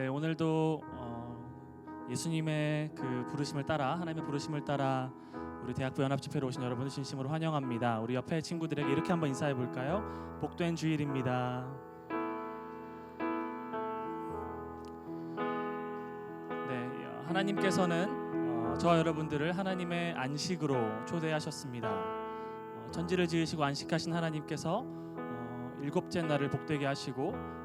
네, 오늘도 예수님의 그 부르심을 따라, 하나님의 부르심을 따라 우리 대학부 연합집회로 오신 여러분을 진심으로 환영합니다. 우리 옆에 친구들에게 이렇게 한번 인사해 볼까요? 복된 주일입니다. 네, 하나님께서는 저와 여러분들을 하나님의 안식으로 초대하셨습니다. 천지를 지으시고 안식하신 하나님께서 일곱째 날을 복되게 하시고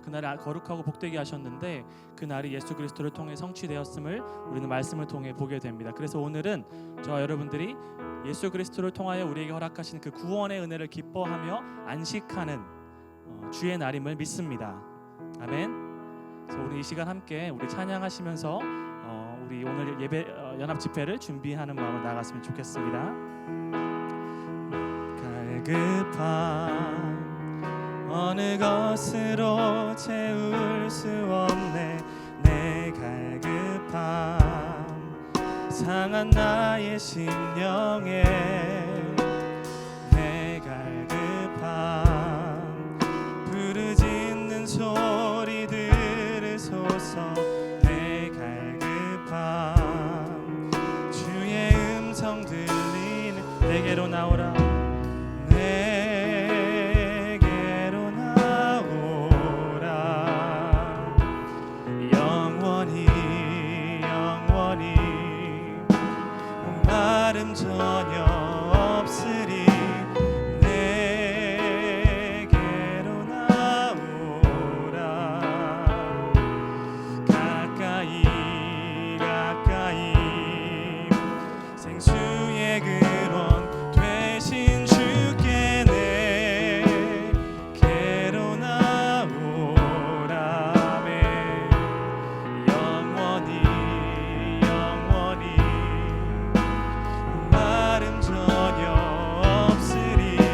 그날을 거룩하고 복되게 하셨는데, 그 날이 예수 그리스도를 통해 성취되었음을 우리는 말씀을 통해 보게 됩니다. 그래서 오늘은 저와 여러분들이 예수 그리스도를 통하여 우리에게 허락하신 그 구원의 은혜를 기뻐하며 안식하는 주의 날임을 믿습니다. 아멘. 그래서 우리 이 시간 함께 우리 찬양하시면서 우리 오늘 예배 연합 집회를 준비하는 마음으로 나아갔으면 좋겠습니다. 갈급한 어느 것으로 채울 수 없네. 내 갈급함 상한 나의 심령에, 내 갈급함 부르짖는 소리 들으소서. 내 갈급함 주의 음성 들리는 내게로 나오라. 전혀 없으리. 내게로 나오라. 가까이 가까이 생수의 근원 되신 주께 내게로 나오라. 영원히 영원히 전혀 없으리.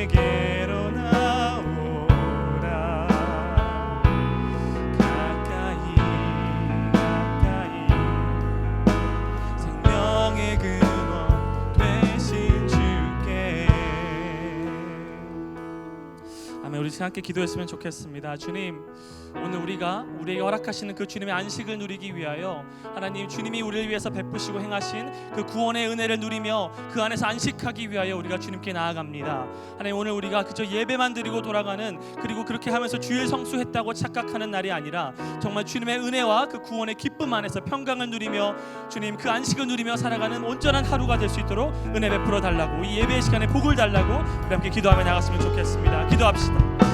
내게로 나오라. 가까이 가까이 생명의 근원 되신 주께. 아멘. 우리 함께 기도했으면 좋겠습니다. 주님, 오늘 우리에게 허락하시는 그 주님의 안식을 누리기 위하여 하나님, 주님이 우리를 위해서 베푸시고 행하신 그 구원의 은혜를 누리며 그 안에서 안식하기 위하여 우리가 주님께 나아갑니다. 하나님, 오늘 우리가 그저 예배만 드리고 돌아가는, 그리고 그렇게 하면서 주일 성수했다고 착각하는 날이 아니라 정말 주님의 은혜와 그 구원의 기쁨 안에서 평강을 누리며 주님 그 안식을 누리며 살아가는 온전한 하루가 될 수 있도록 은혜 베풀어 달라고, 이 예배의 시간에 복을 달라고 우리 함께 기도하며 나갔으면 좋겠습니다. 기도합시다.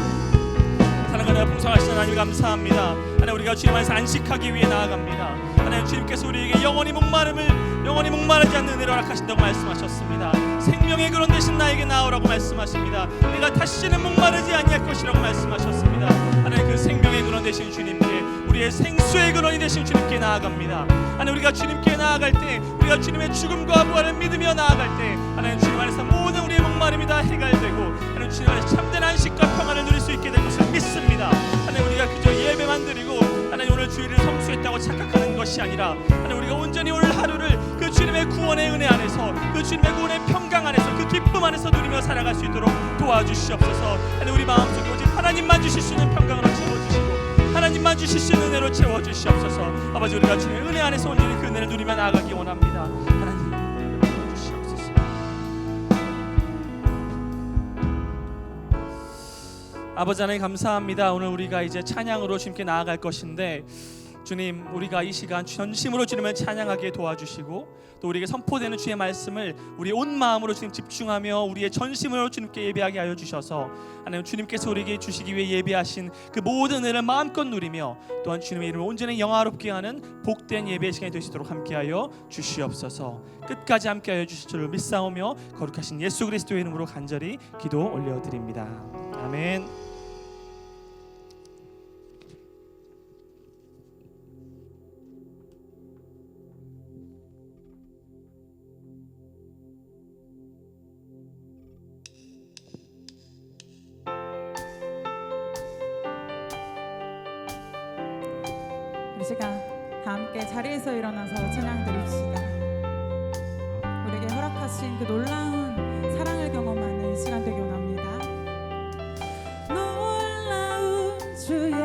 사랑하는 풍성하신 하나님 감사합니다. 하나님, 우리가 주님 안에서 안식하기 위해 나아갑니다. 하나님, 주님께서 우리에게 영원히 목마르지 않는 은혜를 허락하신다고 말씀하셨습니다. 생명의 근원 되신 나에게 나오라고 말씀하십니다. 내가 다시는 목마르지 아니할 것이라고 말씀하셨습니다. 하나님, 그 생명의 근원 되신 주님께, 우리의 생수의 근원이 되신 주님께 나아갑니다. 하나님, 우리가 주님께 나아갈 때, 우리가 주님의 죽음과 부활을 믿으며 나아갈 때 하나님, 주님 안에서 모든 우리의 목마름이 다 해결되고 하나님, 주님 안에서 참된 안식과 평안을 누릴 수 있게 될 것을 믿습니다. 하나님, 우리가 그저 예배만 드리고 하나님 오늘 주일을 성수했다고 착각하는 것이 아니라 하나님, 우리가 온전히 오늘 하루를 그 주님의 구원의 은혜 안에서, 그 주님의 구원의 평강 안에서, 그 기쁨 안에서 누리며 살아갈 수 있도록 도와주시옵소서. 하나님, 우리 마음속에 오직 하나님만 주실 수 있는 평강으로 채워주시고 하나님만 주실 수 있는 은혜로 채워주시옵소서. 아버지, 우리가 주님의 은혜 안에서 온전히 그 은혜를 누리며 나아가기 원합니다. 하나님, 은혜를 부어주시옵소서. 아버지 하나님 감사합니다. 오늘 우리가 이제 찬양으로 주님께 나아갈 것인데, 주님, 우리가 이 시간 전심으로 주님을 찬양하게 도와주시고 또 우리에게 선포되는 주의 말씀을 우리 온 마음으로 주님 집중하며 우리의 전심으로 주님께 예배하게 하여 주셔서 하나님, 주님께서 우리에게 주시기 위해 예배하신 그 모든 은혜를 마음껏 누리며 또한 주님의 이름을 온전히 영화롭게 하는 복된 예배의 시간이 되시도록 함께하여 주시옵소서. 끝까지 함께하여 주실 줄을 믿사오며 거룩하신 예수 그리스도의 이름으로 간절히 기도 올려드립니다. 아멘. 우리 시간 다 함께 자리에서 일어나서 찬양 드립시다. 우리에게 허락하신 그 놀라운 사랑을 경험하는 시간 되기 원합니다. 놀라운 주여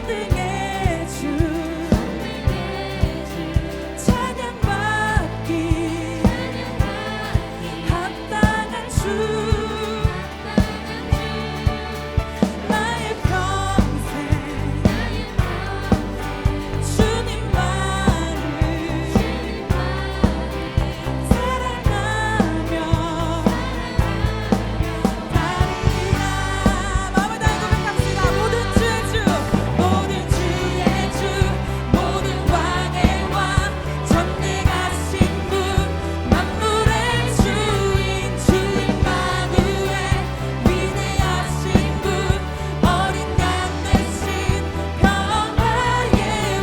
전능의 주 찬양받기 합당한 주 나의 평생 주님만을 사랑하며 달리라. 마음을 다해 고백합시다. 모든 주의 주 모든 주의 주 모든 왕의 왕 전능하신 분 만물의 주인 주 임마누엘 위대하신 분 어린 양 대신 평화의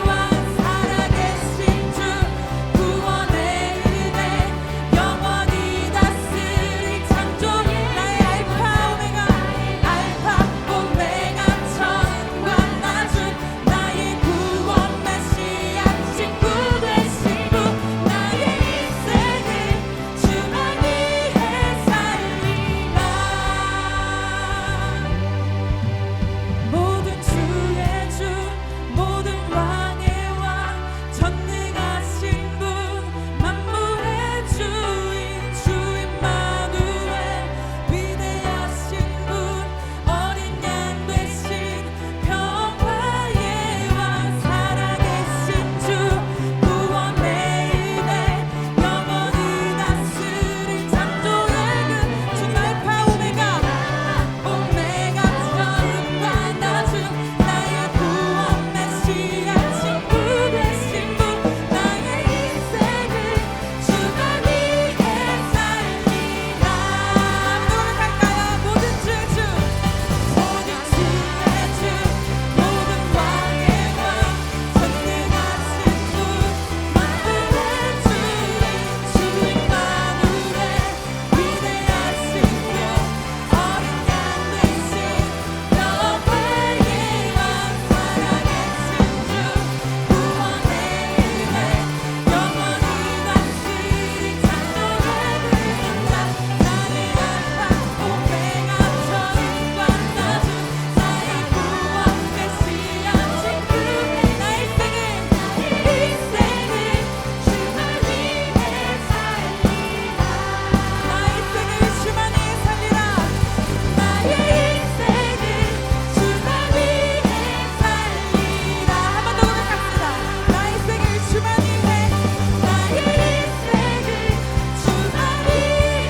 왕 살아계신 주 구원의 은혜 영원히 다스릴 창조 나의 알파 오메가 처음과 나중 나의 구원 메시아 친구 되신 분 나의 인생을 주만 위해 살리라. 모든 주의 주 모든 왕의 왕 전능하신 분 만물의 주인 주 임마누엘 위대하신 분 어린 양 되신 평화의 왕 살아계신 주 구원의 은혜 영원히 다스릴 창조의 근주 알파 오메가 처음과 나중 나의 구원 메시아 친구 되신 분 나의 인생을 주만 위해 살리라. 노력할까요? 모든 주의 주 모든 주의 주 모든 왕의 왕 전능하신 분 만물의 주인 주 임마누엘 위대하신 분 어린 양 되신 평화의 왕 살아계신 주 구원의 은혜 영원히 다스릴 창조의 근원자 나의 알파 오메가 처음과 나중 나의 구원 메시아 친구 나의 인생을 주만 위해 살리라. 나의 인생을 주만 위해 살리라. 나의 인생을 주만 위해 살리라. 한 번 더 고백합시다. 나의 인생을 주만 위해 나의 인생을 주만 위해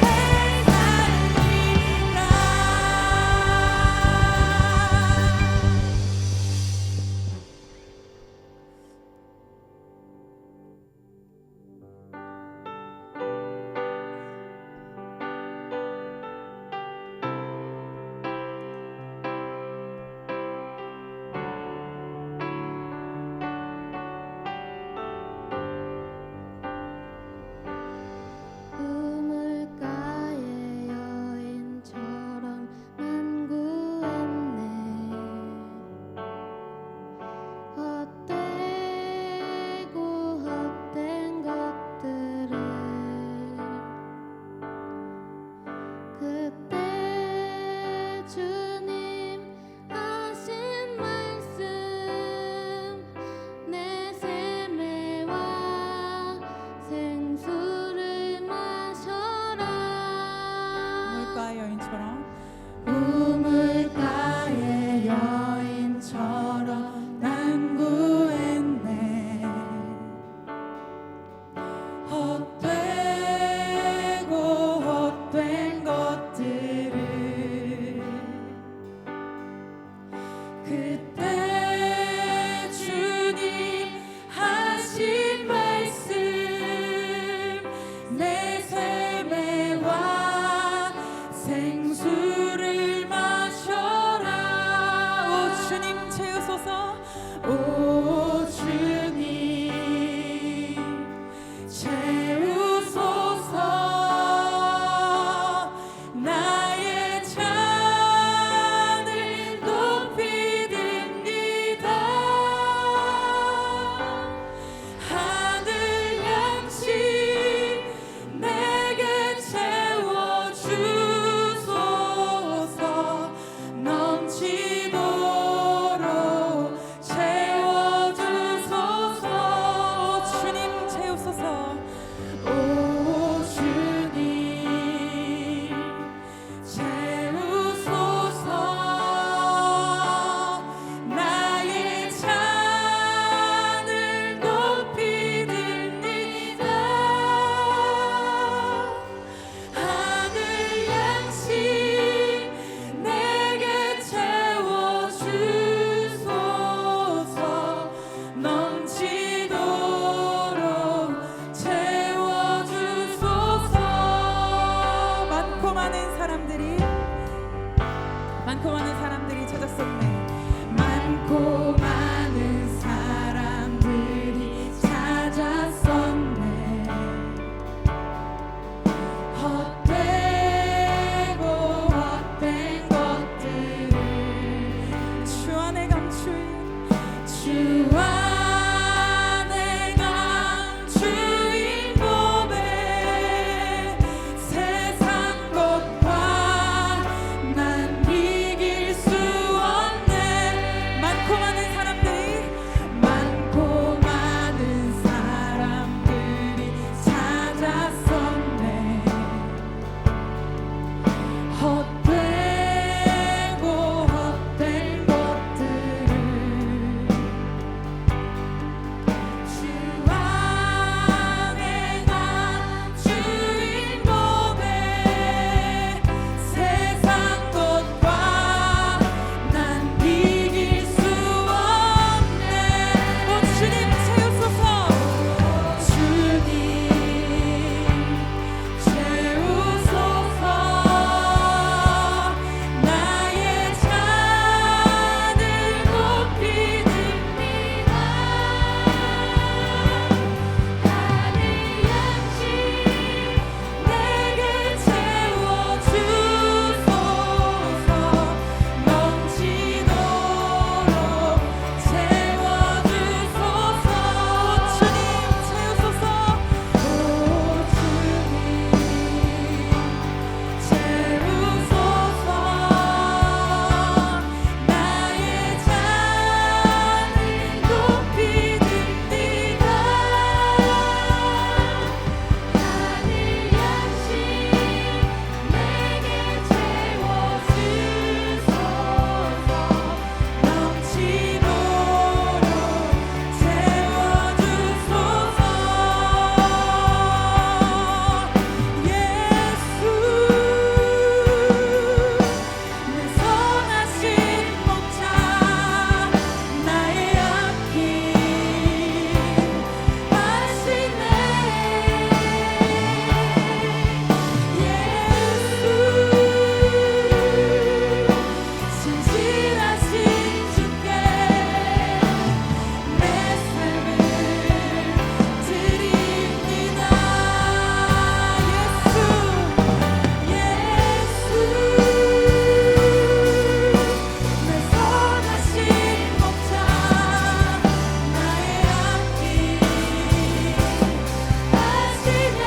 우물가의 여인처럼 난 구했네. 헛되고 헛된 것들을 그때 주님 하신 말씀 내 샘에 와 생수를 마셔라. 우물가의 여인처럼 우물가의 여인처럼 난 구했네. 헛되고 헛된 것들을 그때 주님 하신 말씀 내 샘에 와 생수를 마셔라. 오 주님 채우소서. 오 주님 채우소서. 나의 잔을 높이 듭니다. 주와 내가 주인 몸에 세상 것과 난 이길 수 없네. 많고 많은 사람들이 찾았었네. 헛되고 헛된 것들을 주와 내가 주인 몸에 세상 것과 난 이길 수 없네. 오 주님 채우소서. 주님 채우소서. 나의 잔을 높이 듭니다. 하늘 양식 내게 채워주소서. 넘치도록 채워주소서. 주님 채우소서. 오 주님 채우소서. 나의 잔을 높이 듭니다. 하늘 양식 내게 채워주소서. 넘치도록 채워주소서. 예수 내 선하신 목자 나의 앞길 하시네. 예수 신실하신 주께 내 삶을 드립니다. 예수 내 선하신 목자 나의 앞길 하시네.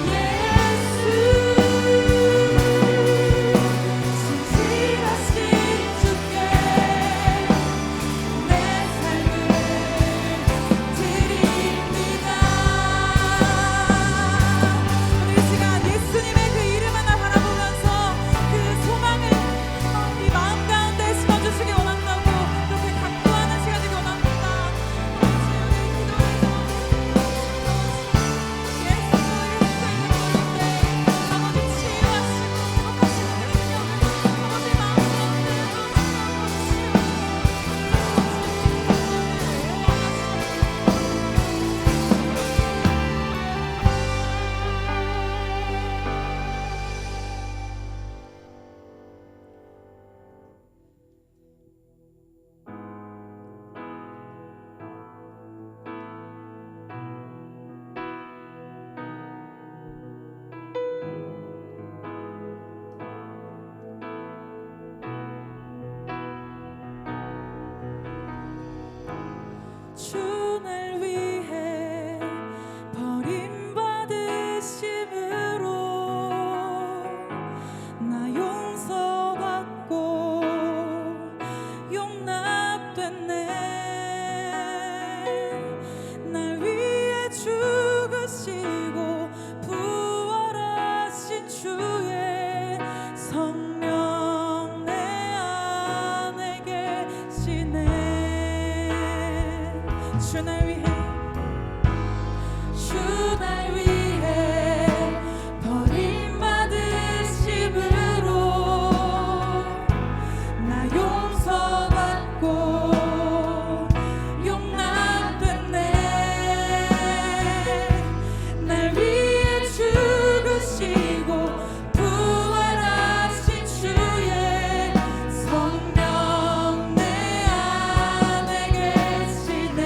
예수 신실하신 주께 내 삶을 드립니다. 오늘 이 시간 예수님의 그 이름 하나 바라보면서 그 소망을 이 마음 가운데 심어주시기 원한다고 그렇게 각도하는 시간 되기 원합니다. 아버지 치유하시고 회복하시는 능력 아버지 마음 가운데 주 날 위해 버림받으심으로 나 용서받고 용납됐네. 날 위해 죽으시고 부활하신 주의 성령 내 안에 계시네. 주 날 위해 버림받으심으로 나 용서받고 용납됐네. 날 위해 죽으시고 부활하신 주의 성령 내 안에 계시네.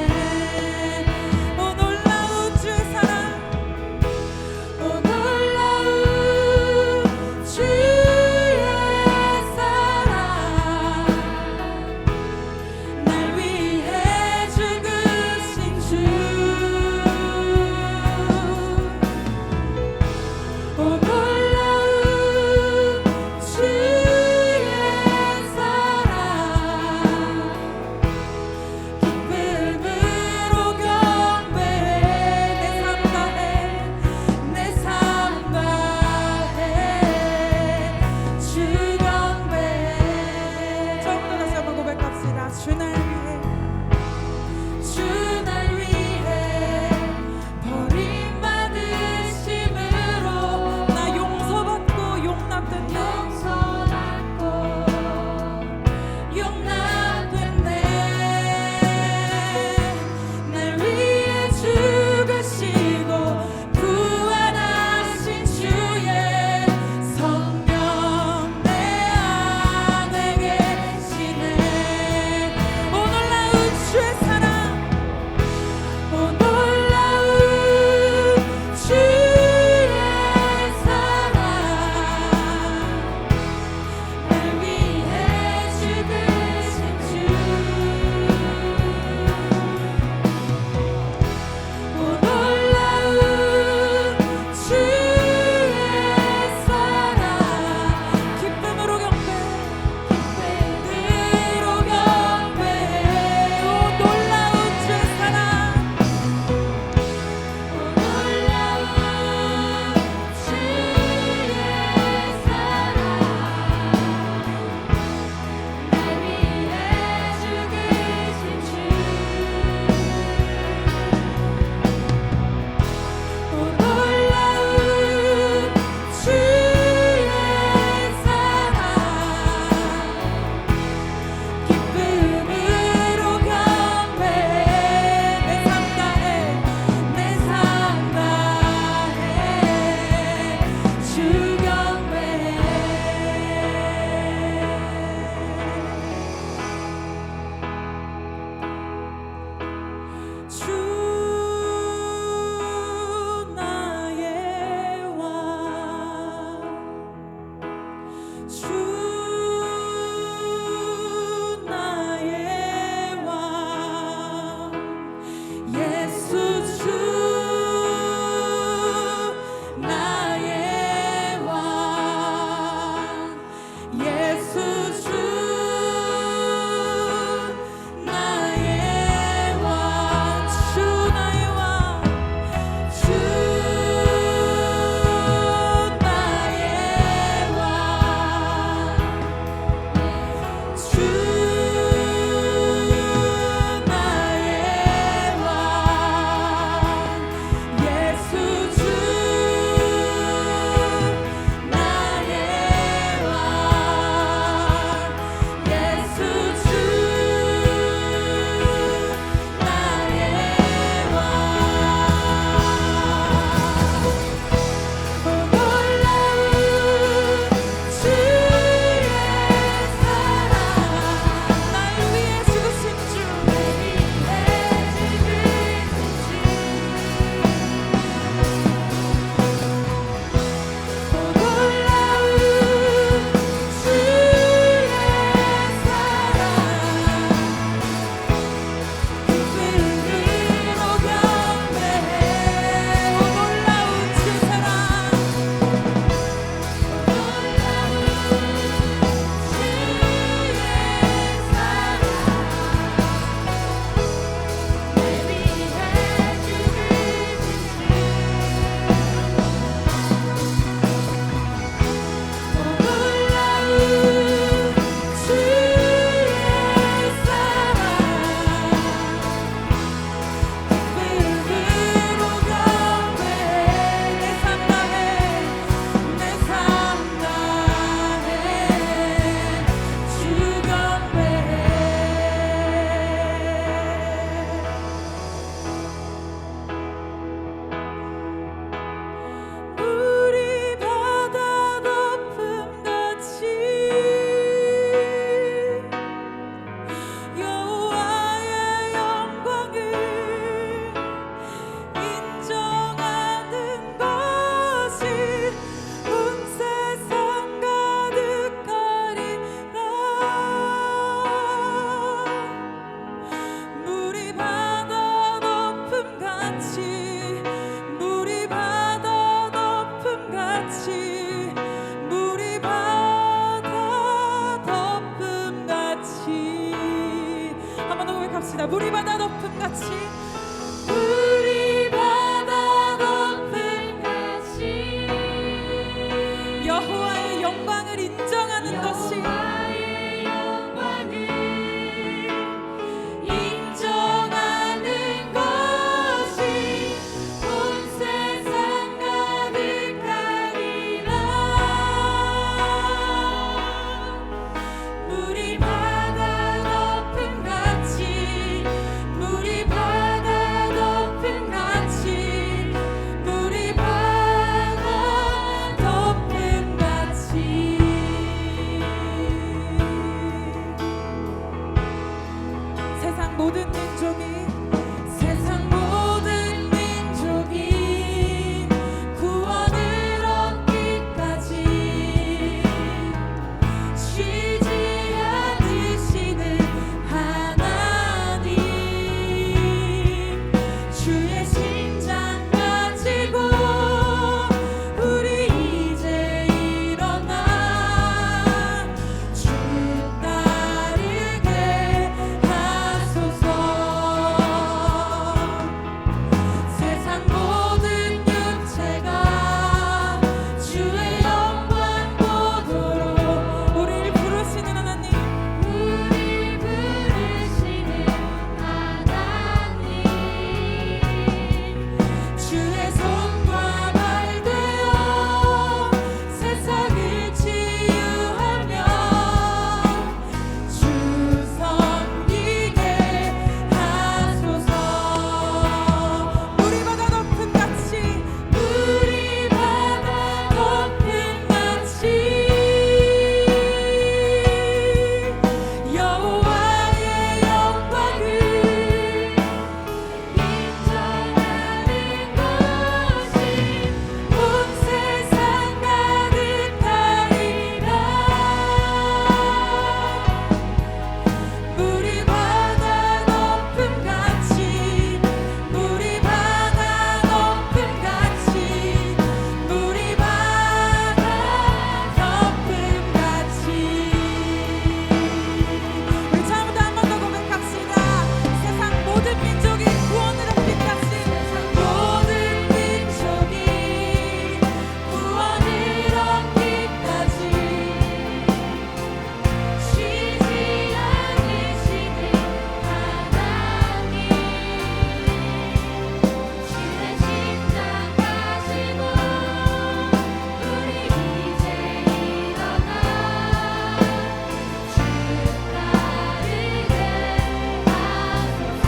주 경배해. 처음부터 다시 한번 고백합시다. 주 날 위해, 주 날 위해 버림받으심으로 나 용서받고 용납됐네. 날 위해 죽으시고 부활하신 주의 성령 내 안에 계시네. 오 놀라운 주의 사랑, 오 놀라운 주의 사랑, 날 위해 죽으신 주. 오 놀라운 주의 사랑, 기쁨으로 경배해, 기쁨으로 경배해. 오 놀라운 주의 사랑, 오 놀라운 주의 사랑, 날 위해 죽으신 주. 오 놀라운 주의 사랑, 기쁨으로 경배해. 내 삶 다해, 내 삶 다해 주 경배해. 주 나의 왕, 주 나의 왕, 예수 주 나의 왕, 예수 주 나의 왕, 주 나의 왕, 주 나의 왕, 주 나의 왕, 예수 주 나의 왕, 예수 주 나의 왕. 오 놀라운 주의 사랑, 날 위해 죽으신 주, 날 위해 죽으신 주. 오 놀라운 주의 사랑, 기쁨으로 경배해. 오 놀라운 주의 사랑, 우리 바다 덮음같이 여호와의 영광을 인정하는 것이 온 세상 가득하리라. 물이 바다 덮음같이, 물이 바다 덮음같이, 물이 바다 덮음같이. 한 번 더 고백합시다. 물이 바다 덮음같이, 물이 바다 덮음같이 여호와의 영광을 인정하는 민족이 세상 모든 민족이 구원을 얻기까지 쉬지 않으시는 하나님 주의 심장 가지고 우리 이제 일어나 주 따르게 하소서. 세상 모든 육체가 주의 영광 보도록 우리를 부르시는 하나님 우리 부르시는 하나님 주의 손과 발 되어 세상을 치유하며 주 섬기게 하소서. 우리 바다 높은 같이 우리 바다 높은 같이 여호와의 영광을 인정하는 것이 온 세상 가득하리라. 우리 바다 높음 같이 우리 바다 높음 같이 우리 바다 높음 같이 우리 처음부터 한 번 더 고백합시다. 세상 모든 민족이 구원을 얻기까지 모든 민족이 구원을 얻기까지 쉬지 않으시는 하나님 주의 심장 가지고 우리 이제 일어나 주 따르게 하소서.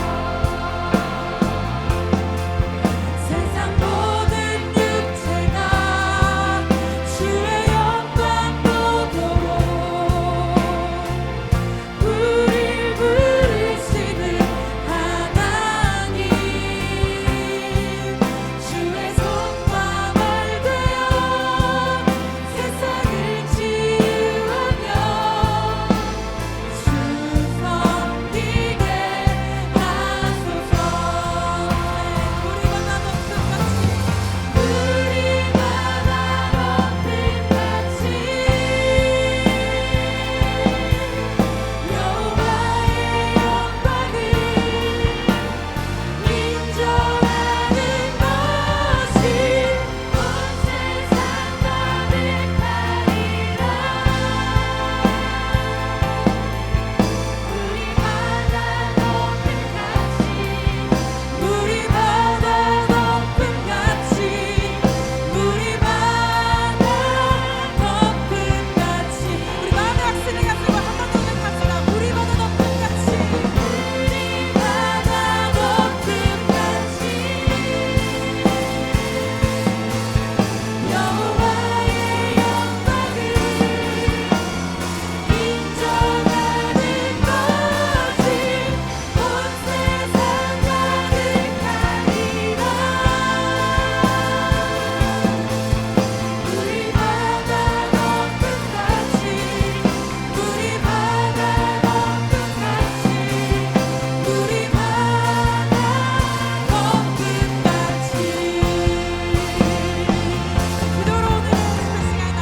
세상 모든 육체가 주의 영광 보도록 우리 부르시는 하나님 주의 손과 발 되어 세상을 치유하며 주 섬기게 하소서. 우리 바다 높은 같이 우리 바다 높은 같이 여호와의 영광을 인정하는 것이 온 세상 가득하리라. 우리 바다 높은 같이 우리 바다 높은 같이 우리 바다 높은 같이 우리 마음의 확신을 가지고 한 번 더 고백합시다. 우리 바다 높은 같이 우리 바다 높은 같이 여호와의 영광을 인정하는 것이 온 세상 가득하리라. 우리 바다 높은 같이 우리 바다 높은 같이 우리 바다 높은 같이 기도로 오늘 그 시간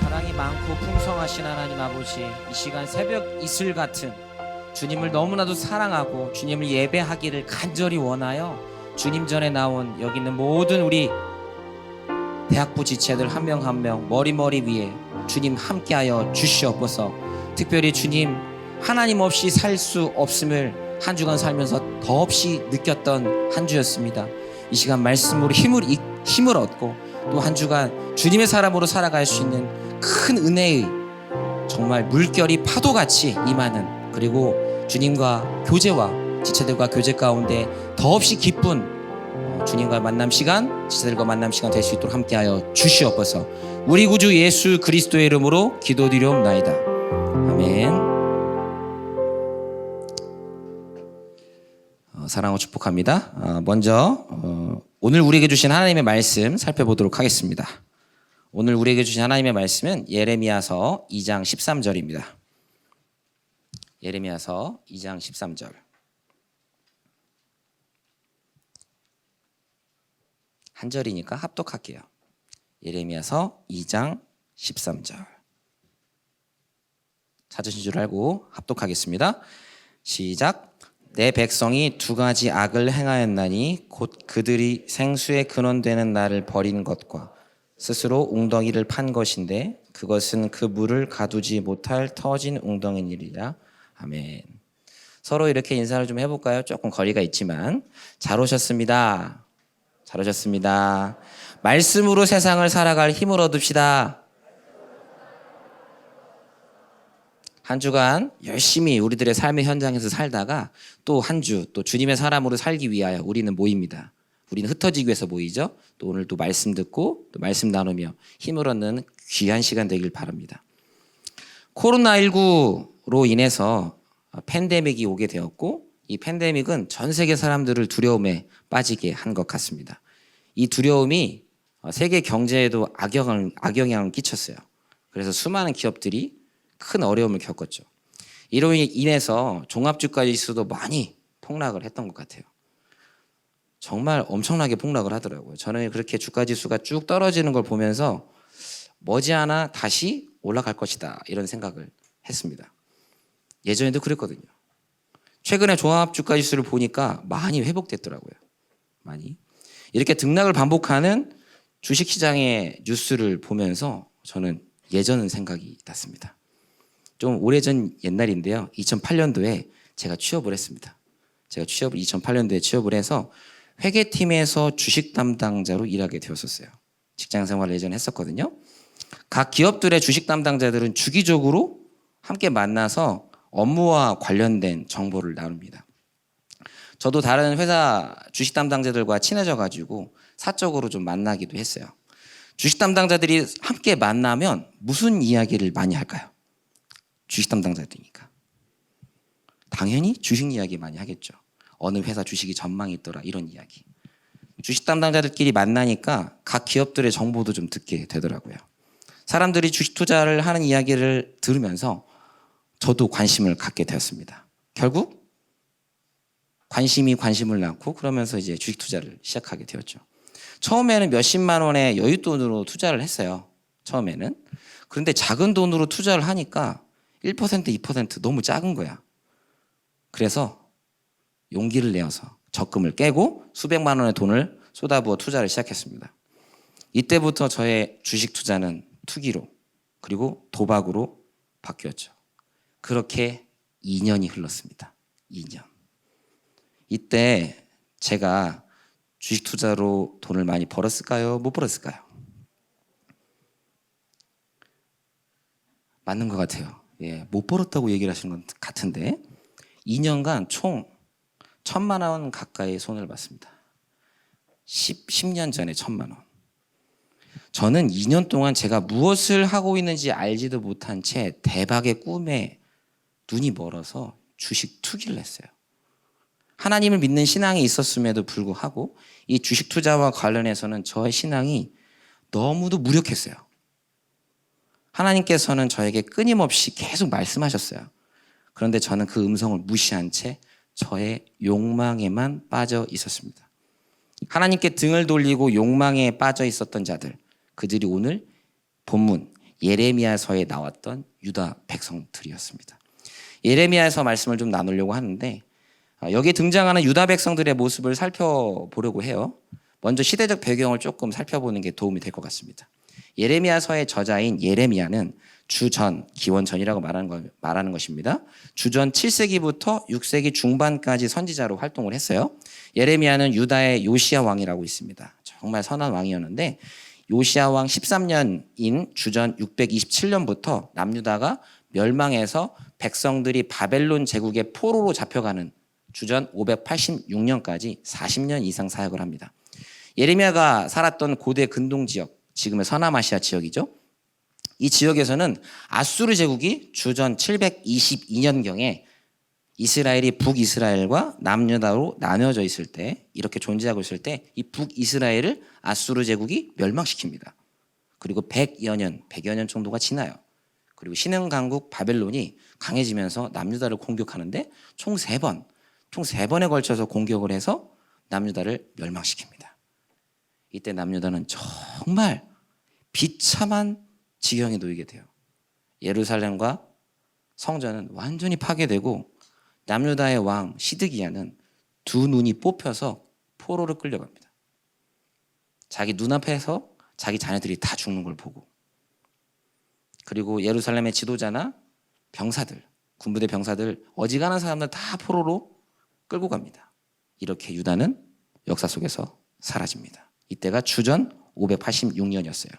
사랑이 많고 풍성하신 하나님 아버지, 이 시간 새벽 이슬 같은 주님을 너무나도 사랑하고 주님을 예배하기를 간절히 원하여 주님 전에 나온 여기 있는 모든 우리 대학부 지체들 한 명 한 명 머리 위에 주님 함께하여 주시옵소서. 특별히 주님, 하나님 없이 살 수 없음을 한 주간 살면서 더없이 느꼈던 한 주였습니다. 이 시간 말씀으로 힘을 얻고 또 한 주간 주님의 사람으로 살아갈 수 있는 큰 은혜의 정말 물결이 파도같이 임하는, 그리고 주님과 교제와 지체들과 교제 가운데 더없이 기쁜 주님과 만남 시간, 지체들과 만남 시간 될 수 있도록 함께하여 주시옵소서. 우리 구주 예수 그리스도의 이름으로 기도드리옵나이다. 아멘. 사랑하고 축복합니다. 먼저 오늘 우리에게 주신 하나님의 말씀 살펴보도록 하겠습니다. 오늘 우리에게 주신 하나님의 말씀은 예레미야서 2장 13절입니다. 예레미야서 2장 13절. 한 절이니까 합독할게요. 예레미야서 2장 13절. 찾으신 줄 알고 합독하겠습니다. 시작. 내 백성이 두 가지 악을 행하였나니 곧 그들이 생수의 근원되는 나를 버린 것과 스스로 웅덩이를 판 것인데 그것은 그 물을 가두지 못할 터진 웅덩이니라. 아멘. 서로 이렇게 인사를 좀 해볼까요? 조금 거리가 있지만. 잘 오셨습니다. 잘 오셨습니다. 말씀으로 세상을 살아갈 힘을 얻읍시다. 한 주간 열심히 우리들의 삶의 현장에서 살다가 또 한 주 또 주님의 사람으로 살기 위하여 우리는 모입니다. 우리는 흩어지기 위해서 모이죠. 또 오늘 또 말씀 듣고 또 말씀 나누며 힘을 얻는 귀한 시간 되길 바랍니다. 코로나19로 인해서 팬데믹이 오게 되었고, 이 팬데믹은 전 세계 사람들을 두려움에 빠지게 한 것 같습니다. 이 두려움이 세계 경제에도 악영향을 끼쳤어요. 그래서 수많은 기업들이 큰 어려움을 겪었죠. 이로 인해서 종합주가 지수도 많이 폭락을 했던 것 같아요. 정말 엄청나게 폭락을 하더라고요. 저는 그렇게 주가 지수가 쭉 떨어지는 걸 보면서 머지않아 다시 올라갈 것이다 이런 생각을 했습니다. 예전에도 그랬거든요. 최근에 종합주가 지수를 보니까 많이 회복됐더라고요. 많이. 이렇게 등락을 반복하는 주식시장의 뉴스를 보면서 저는 예전 생각이 났습니다. 좀 오래전 옛날인데요. 2008년도에 제가 취업을 했습니다. 제가 2008년도에 취업을 해서 회계팀에서 주식 담당자로 일하게 되었었어요. 직장 생활을 예전에 했었거든요. 각 기업들의 주식 담당자들은 주기적으로 함께 만나서 업무와 관련된 정보를 나눕니다. 저도 다른 회사 주식 담당자들과 친해져 가지고 사적으로 좀 만나기도 했어요. 주식 담당자들이 함께 만나면 무슨 이야기를 많이 할까요? 주식 담당자들이니까 당연히 주식 이야기 많이 하겠죠. 어느 회사 주식이 전망이 있더라 이런 이야기. 주식 담당자들끼리 만나니까 각 기업들의 정보도 좀 듣게 되더라고요. 사람들이 주식 투자를 하는 이야기를 들으면서 저도 관심을 갖게 되었습니다. 결국 관심이 관심을 낳고 그러면서 이제 주식 투자를 시작하게 되었죠. 처음에는 몇십만 원의 여윳돈으로 투자를 했어요. 처음에는. 그런데 작은 돈으로 투자를 하니까 1%, 2% 너무 작은 거야. 그래서 용기를 내어서 적금을 깨고 수백만 원의 돈을 쏟아부어 투자를 시작했습니다. 이때부터 저의 주식 투자는 투기로 그리고 도박으로 바뀌었죠. 그렇게 2년이 흘렀습니다. 2년. 이때 제가 주식 투자로 돈을 많이 벌었을까요? 못 벌었을까요? 맞는 것 같아요. 예, 못 벌었다고 얘기를 하시는 것 같은데 2년간 총 1,000만 원 가까이 손을 봤습니다. 10년 전에 1,000만 원. 저는 2년 동안 제가 무엇을 하고 있는지 알지도 못한 채 대박의 꿈에 눈이 멀어서 주식 투기를 했어요. 하나님을 믿는 신앙이 있었음에도 불구하고 이 주식 투자와 관련해서는 저의 신앙이 너무도 무력했어요. 하나님께서는 저에게 끊임없이 계속 말씀하셨어요. 그런데 저는 그 음성을 무시한 채 저의 욕망에만 빠져 있었습니다. 하나님께 등을 돌리고 욕망에 빠져 있었던 자들, 그들이 오늘 본문 예레미야서에 나왔던 유다 백성들이었습니다. 예레미야서 말씀을 좀 나누려고 하는데 여기에 등장하는 유다 백성들의 모습을 살펴보려고 해요. 먼저 시대적 배경을 조금 살펴보는 게 도움이 될 것 같습니다. 예레미야서의 저자인 예레미야는 주전, 기원전이라고 말하는 것입니다. 주전 7세기부터 6세기 중반까지 선지자로 활동을 했어요. 예레미야는 유다의 요시야 왕이라고 있습니다. 정말 선한 왕이었는데 요시야 왕 13년인 주전 627년부터 남유다가 멸망해서 백성들이 바벨론 제국의 포로로 잡혀가는 주전 586년까지 40년 이상 사역을 합니다. 예레미야가 살았던 고대 근동 지역, 지금의 서남아시아 지역이죠. 이 지역에서는 아수르 제국이 주전 722년경에 이스라엘이 북이스라엘과 남유다로 나뉘어져 있을 때, 이렇게 존재하고 있을 때 이 북이스라엘을 아수르 제국이 멸망시킵니다. 그리고 100여 년 정도가 지나요. 그리고 신흥 강국 바벨론이 강해지면서 남유다를 공격하는데 총 3번에 걸쳐서 공격을 해서 남유다를 멸망시킵니다. 이때 남유다는 정말 비참한 지경에 놓이게 돼요. 예루살렘과 성전은 완전히 파괴되고 남유다의 왕 시드기야는 두 눈이 뽑혀서 포로로 끌려갑니다. 자기 눈앞에서 자기 자녀들이 다 죽는 걸 보고, 그리고 예루살렘의 지도자나 병사들, 군부대 병사들, 어지간한 사람들 다 포로로 끌고 갑니다. 이렇게 유다는 역사 속에서 사라집니다. 이때가 주전 586년이었어요.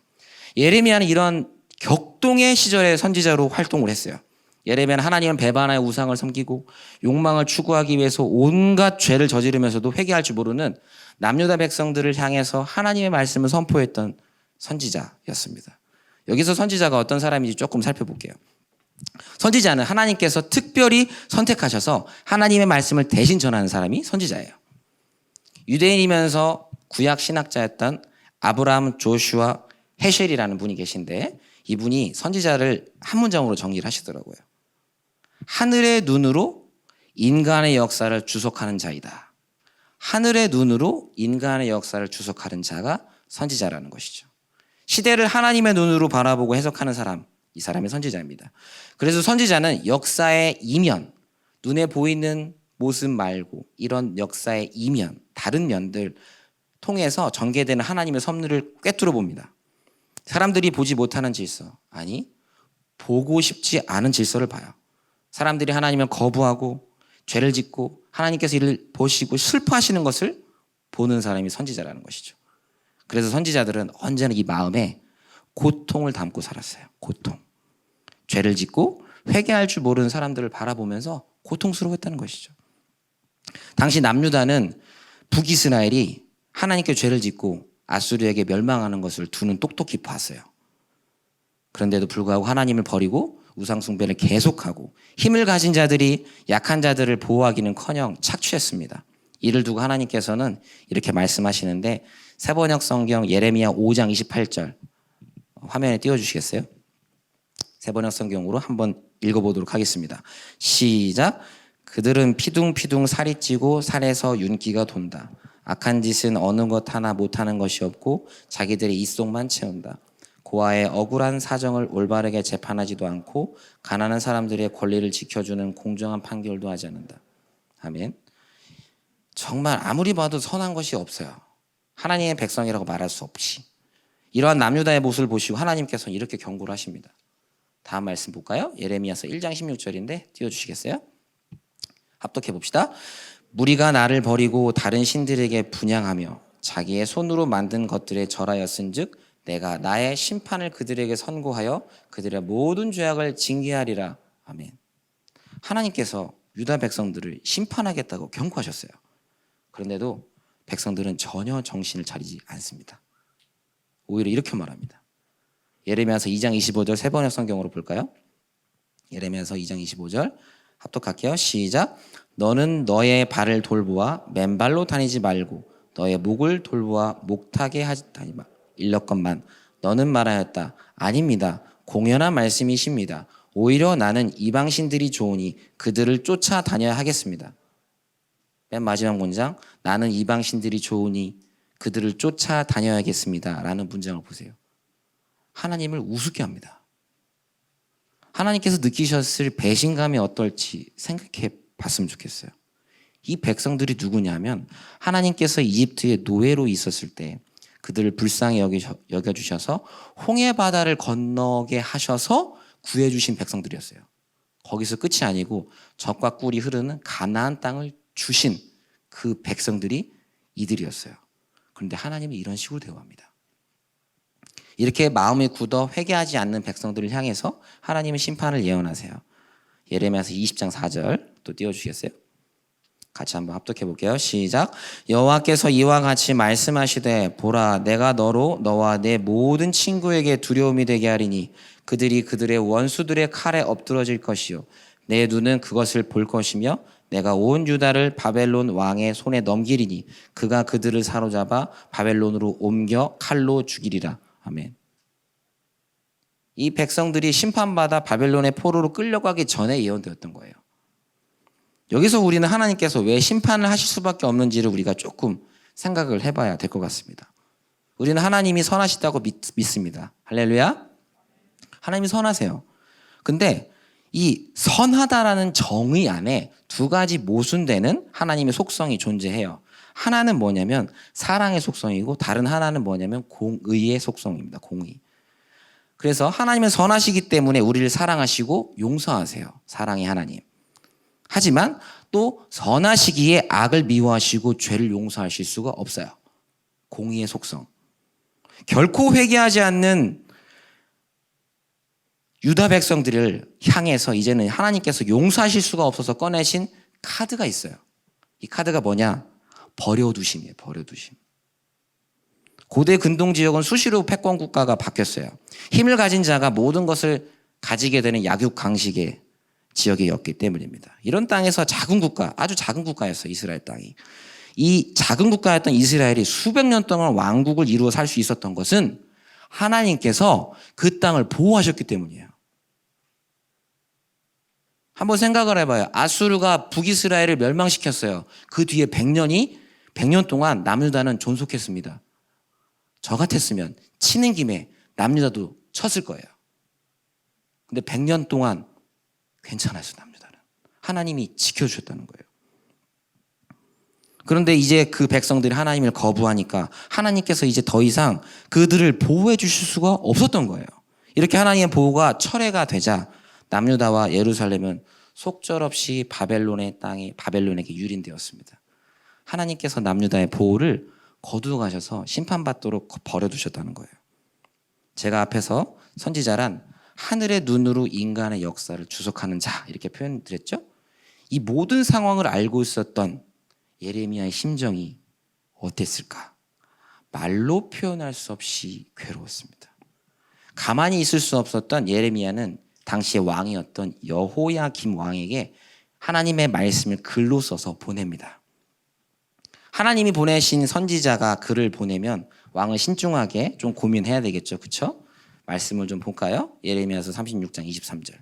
예레미야는 이런 격동의 시절의 선지자로 활동을 했어요. 예레미야는 하나님은 배반하여 우상을 섬기고 욕망을 추구하기 위해서 온갖 죄를 저지르면서도 회개할 줄 모르는 남유다 백성들을 향해서 하나님의 말씀을 선포했던 선지자였습니다. 여기서 선지자가 어떤 사람인지 조금 살펴볼게요. 선지자는 하나님께서 특별히 선택하셔서 하나님의 말씀을 대신 전하는 사람이 선지자예요. 유대인이면서 구약 신학자였던 아브라함 조슈아 헤셸이라는 분이 계신데, 이분이 선지자를 한 문장으로 정리를 하시더라고요. 하늘의 눈으로 인간의 역사를 주석하는 자이다. 하늘의 눈으로 인간의 역사를 주석하는 자가 선지자라는 것이죠. 시대를 하나님의 눈으로 바라보고 해석하는 사람, 이 사람이 선지자입니다. 그래서 선지자는 역사의 이면, 눈에 보이는 모습 말고 이런 역사의 이면, 다른 면들 통해서 전개되는 하나님의 섭리를 꿰뚫어 봅니다. 사람들이 보지 못하는 질서, 아니 보고 싶지 않은 질서를 봐요. 사람들이 하나님을 거부하고 죄를 짓고 하나님께서 이를 보시고 슬퍼하시는 것을 보는 사람이 선지자라는 것이죠. 그래서 선지자들은 언제나 이 마음에 고통을 담고 살았어요. 고통. 죄를 짓고 회개할 줄 모르는 사람들을 바라보면서 고통스러워했다는 것이죠. 당시 남유다는 북이스라엘이 하나님께 죄를 짓고 아수르에게 멸망하는 것을 두 눈 똑똑히 봤어요. 그런데도 불구하고 하나님을 버리고 우상 숭배를 계속하고 힘을 가진 자들이 약한 자들을 보호하기는커녕 착취했습니다. 이를 두고 하나님께서는 이렇게 말씀하시는데, 새번역 성경 예레미야 5장 28절 화면에 띄워주시겠어요? 새번역 성경으로 한번 읽어보도록 하겠습니다. 시작. 그들은 피둥피둥 살이 찌고 살에서 윤기가 돈다. 악한 짓은 어느 것 하나 못하는 것이 없고 자기들의 입속만 채운다. 고아의 억울한 사정을 올바르게 재판하지도 않고 가난한 사람들의 권리를 지켜주는 공정한 판결도 하지 않는다. 아멘. 정말 아무리 봐도 선한 것이 없어요. 하나님의 백성이라고 말할 수 없이. 이러한 남유다의 모습을 보시고 하나님께서는 이렇게 경고를 하십니다. 다음 말씀 볼까요? 예레미야서 1장 16절인데 띄워주시겠어요? 합독해 봅시다. 무리가 나를 버리고 다른 신들에게 분향하며 자기의 손으로 만든 것들에 절하였은즉 내가 나의 심판을 그들에게 선고하여 그들의 모든 죄악을 징계하리라. 아멘. 하나님께서 유다 백성들을 심판하겠다고 경고하셨어요. 그런데도 백성들은 전혀 정신을 차리지 않습니다. 오히려 이렇게 말합니다. 예레미야서 2장 25절 세 번역 성경으로 볼까요? 예레미야서 2장 25절 합독할게요. 시작. 너는 너의 발을 돌보아 맨발로 다니지 말고 너의 목을 돌보아 목타게 하지 마. 일렀건만 너는 말하였다. 아닙니다. 공연한 말씀이십니다. 오히려 나는 이방신들이 좋으니 그들을 쫓아다녀야 하겠습니다. 맨 마지막 문장, 나는 이방신들이 좋으니 그들을 쫓아다녀야겠습니다. 라는 문장을 보세요. 하나님을 우습게 합니다. 하나님께서 느끼셨을 배신감이 어떨지 생각해 봤으면 좋겠어요. 이 백성들이 누구냐면 하나님께서 이집트의 노예로 있었을 때 그들을 불쌍히 여겨주셔서 홍해 바다를 건너게 하셔서 구해주신 백성들이었어요. 거기서 끝이 아니고 젖과 꿀이 흐르는 가나안 땅을 주신 그 백성들이 이들이었어요. 그런데 하나님이 이런 식으로 대우합니다. 이렇게 마음이 굳어 회개하지 않는 백성들을 향해서 하나님의 심판을 예언하세요. 예레미야서 20장 4절 또 띄워주시겠어요? 같이 한번 합독해 볼게요. 시작. 여호와께서 이와 같이 말씀하시되 보라 내가 너로 너와 내 모든 친구에게 두려움이 되게 하리니 그들이 그들의 원수들의 칼에 엎드러질 것이요 내 눈은 그것을 볼 것이며 내가 온 유다를 바벨론 왕의 손에 넘기리니 그가 그들을 사로잡아 바벨론으로 옮겨 칼로 죽이리라. 아멘. 이 백성들이 심판받아 바벨론의 포로로 끌려가기 전에 예언되었던 거예요. 여기서 우리는 하나님께서 왜 심판을 하실 수밖에 없는지를 우리가 조금 생각을 해봐야 될 것 같습니다. 우리는 하나님이 선하시다고 믿습니다. 할렐루야. 하나님이 선하세요. 근데 이 선하다라는 정의 안에 두 가지 모순되는 하나님의 속성이 존재해요. 하나는 뭐냐면 사랑의 속성이고 다른 하나는 뭐냐면 공의의 속성입니다. 공의. 그래서 하나님은 선하시기 때문에 우리를 사랑하시고 용서하세요. 사랑의 하나님. 하지만 또 선하시기에 악을 미워하시고 죄를 용서하실 수가 없어요. 공의의 속성. 결코 회개하지 않는 유다 백성들을 향해서 이제는 하나님께서 용서하실 수가 없어서 꺼내신 카드가 있어요. 이 카드가 뭐냐? 버려두심이에요. 버려두심. 고대 근동 지역은 수시로 패권 국가가 바뀌었어요. 힘을 가진 자가 모든 것을 가지게 되는 약육강식의 지역이었기 때문입니다. 이런 땅에서 작은 국가, 아주 작은 국가였어요. 이스라엘 땅이. 이 작은 국가였던 이스라엘이 수백 년 동안 왕국을 이루어 살 수 있었던 것은 하나님께서 그 땅을 보호하셨기 때문이에요. 한번 생각을 해봐요. 아수르가 북이스라엘을 멸망시켰어요. 그 뒤에 100년 동안 남유다는 존속했습니다. 저 같았으면 치는 김에 남유다도 쳤을 거예요. 근데 100년 동안 괜찮았어요. 남유다는. 하나님이 지켜주셨다는 거예요. 그런데 이제 그 백성들이 하나님을 거부하니까 하나님께서 이제 더 이상 그들을 보호해 주실 수가 없었던 거예요. 이렇게 하나님의 보호가 철회가 되자 남유다와 예루살렘은 속절없이 바벨론의 땅에 바벨론에게 유린되었습니다. 하나님께서 남유다의 보호를 거두어 가셔서 심판받도록 버려두셨다는 거예요. 제가 앞에서 선지자란 하늘의 눈으로 인간의 역사를 주석하는 자 이렇게 표현드렸죠. 이 모든 상황을 알고 있었던 예레미야의 심정이 어땠을까? 말로 표현할 수 없이 괴로웠습니다. 가만히 있을 수 없었던 예레미야는 당시의 왕이었던 여호야김 왕에게 하나님의 말씀을 글로 써서 보냅니다. 하나님이 보내신 선지자가 글을 보내면 왕은 신중하게 좀 고민해야 되겠죠. 그렇죠? 말씀을 좀 볼까요? 예레미야서 36장 23절.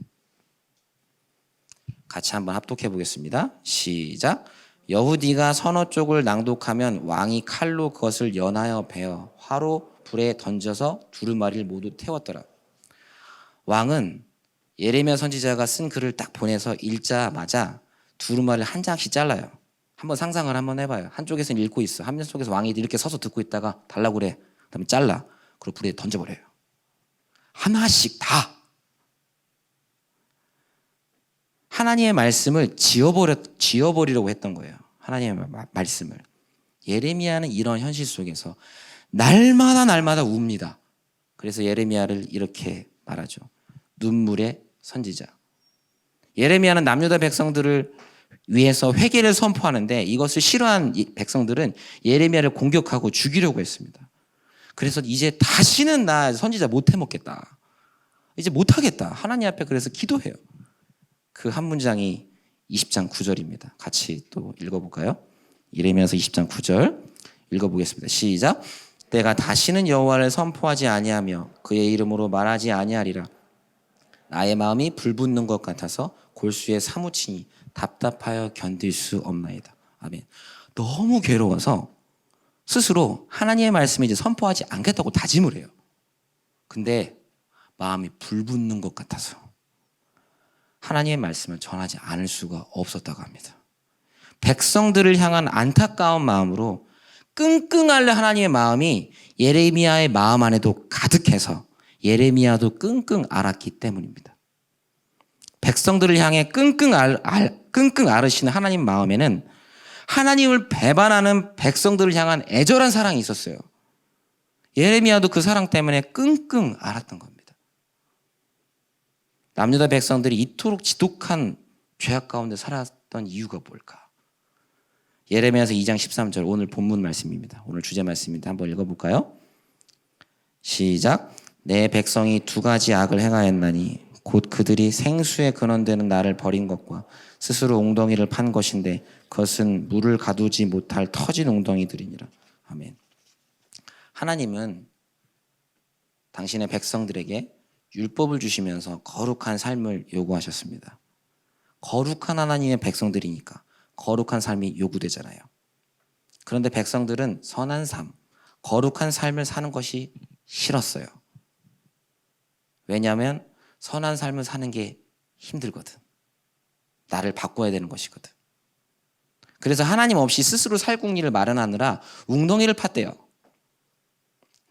같이 한번 합독해 보겠습니다. 시작. 여후디가 서너 쪽을 낭독하면 왕이 칼로 그것을 연하여 베어 화로 불에 던져서 두루마리를 모두 태웠더라. 왕은 예레미야 선지자가 쓴 글을 딱 보내서 읽자마자 두루마리를 한 장씩 잘라요. 한번 상상을 한번 해봐요. 한쪽에서는 읽고 있어. 한쪽에서 왕이 이렇게 서서 듣고 있다가 달라고 그래. 그다음에 잘라. 그리고 불에 던져버려요. 하나씩 다. 하나님의 말씀을 지워버리려고 했던 거예요. 하나님의 말씀을. 예레미야는 이런 현실 속에서 날마다 웁니다. 그래서 예레미야를 이렇게 말하죠. 눈물의 선지자. 예레미야는 남유다 백성들을 위해서 회개를 선포하는데 이것을 싫어한 백성들은 예레미야를 공격하고 죽이려고 했습니다. 그래서 이제 다시는 나 선지자 못 해먹겠다. 이제 못하겠다. 하나님 앞에 그래서 기도해요. 그 한 문장이 20장 9절입니다. 같이 또 읽어볼까요? 예레미야서 20장 9절 읽어보겠습니다. 시작. 내가 다시는 여호와를 선포하지 아니하며 그의 이름으로 말하지 아니하리라. 나의 마음이 불붙는 것 같아서 골수에 사무치니 답답하여 견딜 수 없나이다. 아멘. 너무 괴로워서 스스로 하나님의 말씀을 이제 선포하지 않겠다고 다짐을 해요. 근데 마음이 불붙는 것 같아서 하나님의 말씀을 전하지 않을 수가 없었다고 합니다. 백성들을 향한 안타까운 마음으로 끙끙 앓는 하나님의 마음이 예레미야의 마음 안에도 가득해서 예레미야도 끙끙 앓았기 때문입니다. 백성들을 향해 끙끙 앓으시는 하나님 마음에는 하나님을 배반하는 백성들을 향한 애절한 사랑이 있었어요. 예레미야도 그 사랑 때문에 끙끙 앓았던 겁니다. 남유다 백성들이 이토록 지독한 죄악 가운데 살았던 이유가 뭘까? 예레미야서 2장 13절 오늘 본문 말씀입니다. 오늘 주제 말씀입니다. 한번 읽어볼까요? 시작. 내 백성이 두 가지 악을 행하였나니 곧 그들이 생수에 근원되는 나를 버린 것과 스스로 웅덩이를 판 것인데 그것은 물을 가두지 못할 터진 웅덩이들이니라. 아멘. 하나님은 당신의 백성들에게 율법을 주시면서 거룩한 삶을 요구하셨습니다. 거룩한 하나님의 백성들이니까 거룩한 삶이 요구되잖아요. 그런데 백성들은 선한 삶, 거룩한 삶을 사는 것이 싫었어요. 왜냐하면 선한 삶을 사는 게 힘들거든. 나를 바꿔야 되는 것이거든. 그래서 하나님 없이 스스로 살 궁리를 마련하느라 웅덩이를 팠대요.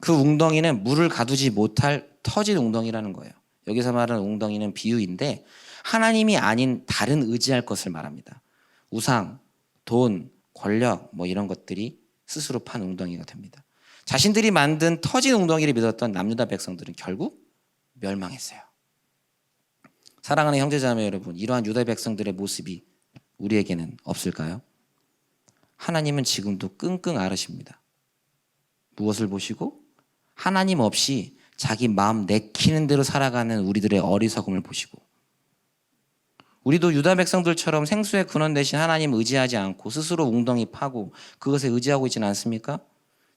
그 웅덩이는 물을 가두지 못할 터진 웅덩이라는 거예요. 여기서 말하는 웅덩이는 비유인데 하나님이 아닌 다른 의지할 것을 말합니다. 우상, 돈, 권력 뭐 이런 것들이 스스로 판 웅덩이가 됩니다. 자신들이 만든 터진 웅덩이를 믿었던 남유다 백성들은 결국 멸망했어요. 사랑하는 형제자매 여러분, 이러한 유다 백성들의 모습이 우리에게는 없을까요? 하나님은 지금도 끙끙 앓으십니다. 무엇을 보시고? 하나님 없이 자기 마음 내키는 대로 살아가는 우리들의 어리석음을 보시고, 우리도 유다 백성들처럼 생수의 근원 대신 하나님 의지하지 않고 스스로 웅덩이 파고 그것에 의지하고 있지는 않습니까?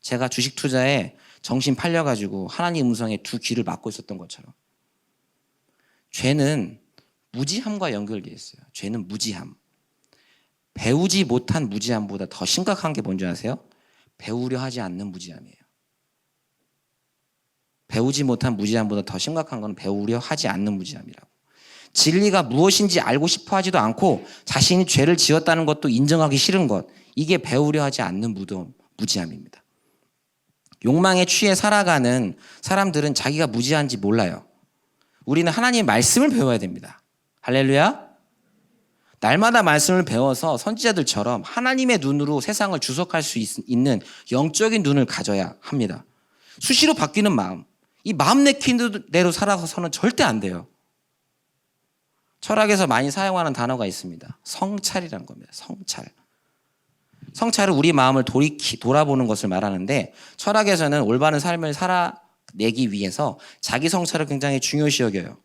제가 주식 투자에 정신 팔려가지고 하나님 음성에 두 귀를 막고 있었던 것처럼 죄는 무지함과 연결되어 있어요. 죄는 무지함. 배우지 못한 무지함보다 더 심각한 게 뭔지 아세요? 배우려 하지 않는 무지함이에요. 배우지 못한 무지함보다 더 심각한 건 배우려 하지 않는 무지함이라고. 진리가 무엇인지 알고 싶어 하지도 않고 자신이 죄를 지었다는 것도 인정하기 싫은 것, 이게 배우려 하지 않는 무지함입니다. 욕망에 취해 살아가는 사람들은 자기가 무지한지 몰라요. 우리는 하나님의 말씀을 배워야 됩니다. 할렐루야. 날마다 말씀을 배워서 선지자들처럼 하나님의 눈으로 세상을 주석할 수 있는 영적인 눈을 가져야 합니다. 수시로 바뀌는 마음, 이 마음 내키는 대로 살아서는 절대 안 돼요. 철학에서 많이 사용하는 단어가 있습니다. 성찰이라는 겁니다. 성찰. 성찰은 우리 마음을 돌아보는 것을 말하는데, 철학에서는 올바른 삶을 살아내기 위해서 자기 성찰을 굉장히 중요시 여겨요.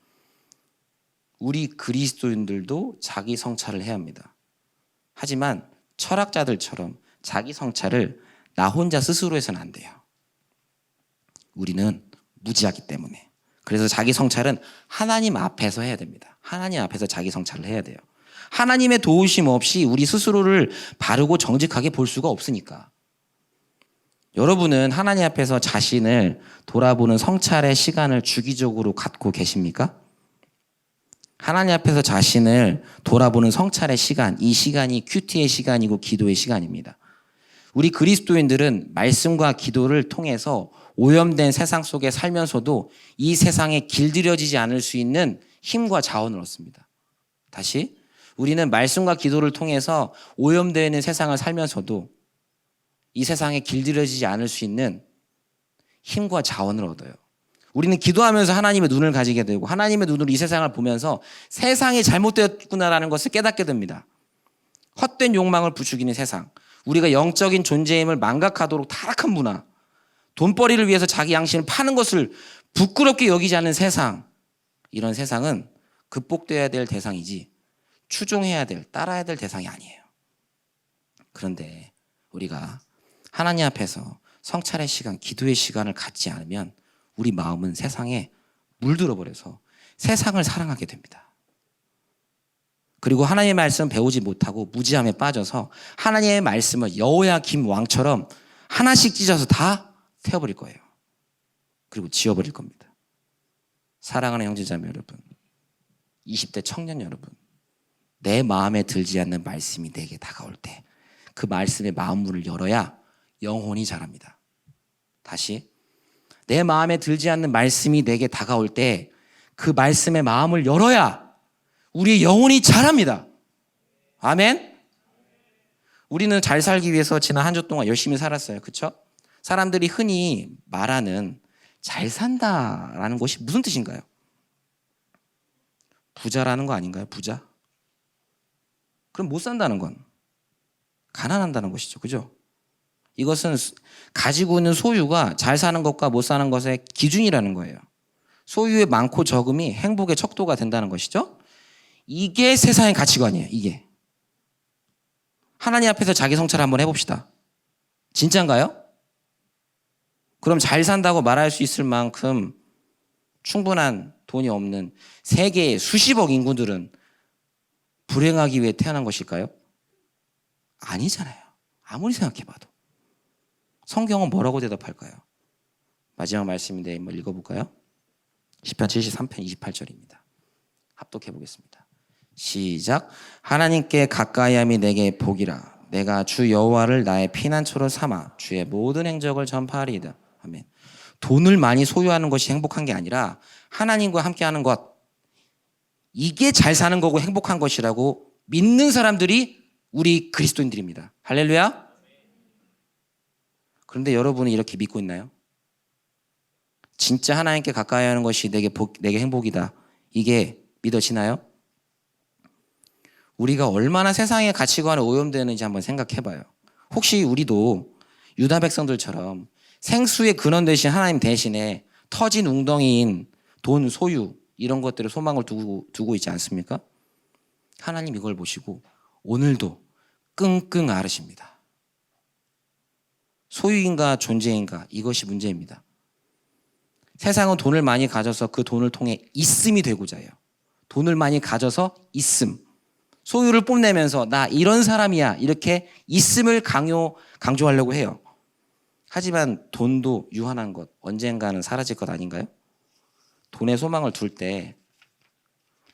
우리 그리스도인들도 자기 성찰을 해야 합니다. 하지만 철학자들처럼 자기 성찰을 나 혼자 스스로 해서는 안 돼요. 우리는 무지하기 때문에. 그래서 자기 성찰은 하나님 앞에서 해야 됩니다. 하나님 앞에서 자기 성찰을 해야 돼요. 하나님의 도우심 없이 우리 스스로를 바르고 정직하게 볼 수가 없으니까. 여러분은 하나님 앞에서 자신을 돌아보는 성찰의 시간을 주기적으로 갖고 계십니까? 하나님 앞에서 자신을 돌아보는 성찰의 시간, 이 시간이 큐티의 시간이고 기도의 시간입니다. 우리 그리스도인들은 말씀과 기도를 통해서 오염된 세상 속에 살면서도 이 세상에 길들여지지 않을 수 있는 힘과 자원을 얻습니다. 다시, 우리는 말씀과 기도를 통해서 오염되어 있는 세상을 살면서도 이 세상에 길들여지지 않을 수 있는 힘과 자원을 얻어요. 우리는 기도하면서 하나님의 눈을 가지게 되고 하나님의 눈으로 이 세상을 보면서 세상이 잘못되었구나라는 것을 깨닫게 됩니다. 헛된 욕망을 부추기는 세상, 우리가 영적인 존재임을 망각하도록 타락한 문화, 돈벌이를 위해서 자기 양심을 파는 것을 부끄럽게 여기지 않는 세상, 이런 세상은 극복되어야 될 대상이지 추종해야 될, 따라야 될 대상이 아니에요. 그런데 우리가 하나님 앞에서 성찰의 시간, 기도의 시간을 갖지 않으면 우리 마음은 세상에 물들어 버려서 세상을 사랑하게 됩니다. 그리고 하나님의 말씀 배우지 못하고 무지함에 빠져서 하나님의 말씀을 여호야김 왕처럼 하나씩 찢어서 다 태워버릴 거예요. 그리고 지워버릴 겁니다. 사랑하는 형제자매 여러분, 20대 청년 여러분, 내 마음에 들지 않는 말씀이 내게 다가올 때 그 말씀의 마음문을 열어야 영혼이 자랍니다. 다시, 내 마음에 들지 않는 말씀이 내게 다가올 때 그 말씀의 마음을 열어야 우리의 영혼이 자랍니다. 아멘. 우리는 잘 살기 위해서 지난 한 주 동안 열심히 살았어요. 그렇죠? 사람들이 흔히 말하는 잘 산다라는 것이 무슨 뜻인가요? 부자라는 거 아닌가요? 부자? 그럼 못 산다는 건 가난한다는 것이죠. 그죠? 이것은 가지고 있는 소유가 잘 사는 것과 못 사는 것의 기준이라는 거예요. 소유의 많고 적음이 행복의 척도가 된다는 것이죠. 이게 세상의 가치관이에요. 이게. 하나님 앞에서 자기 성찰 한번 해봅시다. 진짜인가요? 그럼 잘 산다고 말할 수 있을 만큼 충분한 돈이 없는 세계의 수십억 인구들은 불행하기 위해 태어난 것일까요? 아니잖아요. 아무리 생각해봐도. 성경은 뭐라고 대답할까요? 마지막 말씀인데 한번 읽어볼까요? 시편 73편 28절입니다. 합독해 보겠습니다. 시작. 하나님께 가까이함이 내게 복이라. 내가 주 여호와를 나의 피난처로 삼아 주의 모든 행적을 전파하리이다. 아멘. 돈을 많이 소유하는 것이 행복한 게 아니라 하나님과 함께하는 것, 이게 잘 사는 거고 행복한 것이라고 믿는 사람들이 우리 그리스도인들입니다. 할렐루야. 그런데 여러분은 이렇게 믿고 있나요? 진짜 하나님께 가까이 하는 것이 내게 행복이다. 이게 믿어지나요? 우리가 얼마나 세상의 가치관에 오염되는지 한번 생각해 봐요. 혹시 우리도 유다 백성들처럼 생수의 근원 대신 하나님 대신에 터진 웅덩이인 돈, 소유 이런 것들에 소망을 두고 있지 않습니까? 하나님 이걸 보시고 오늘도 끙끙 앓으십니다. 소유인가 존재인가 이것이 문제입니다. 세상은 돈을 많이 가져서 그 돈을 통해 있음이 되고자 해요. 돈을 많이 가져서 있음. 소유를 뽐내면서 나 이런 사람이야 이렇게 있음을 강조하려고 해요. 하지만 돈도 유한한 것, 언젠가는 사라질 것 아닌가요? 돈에 소망을 둘 때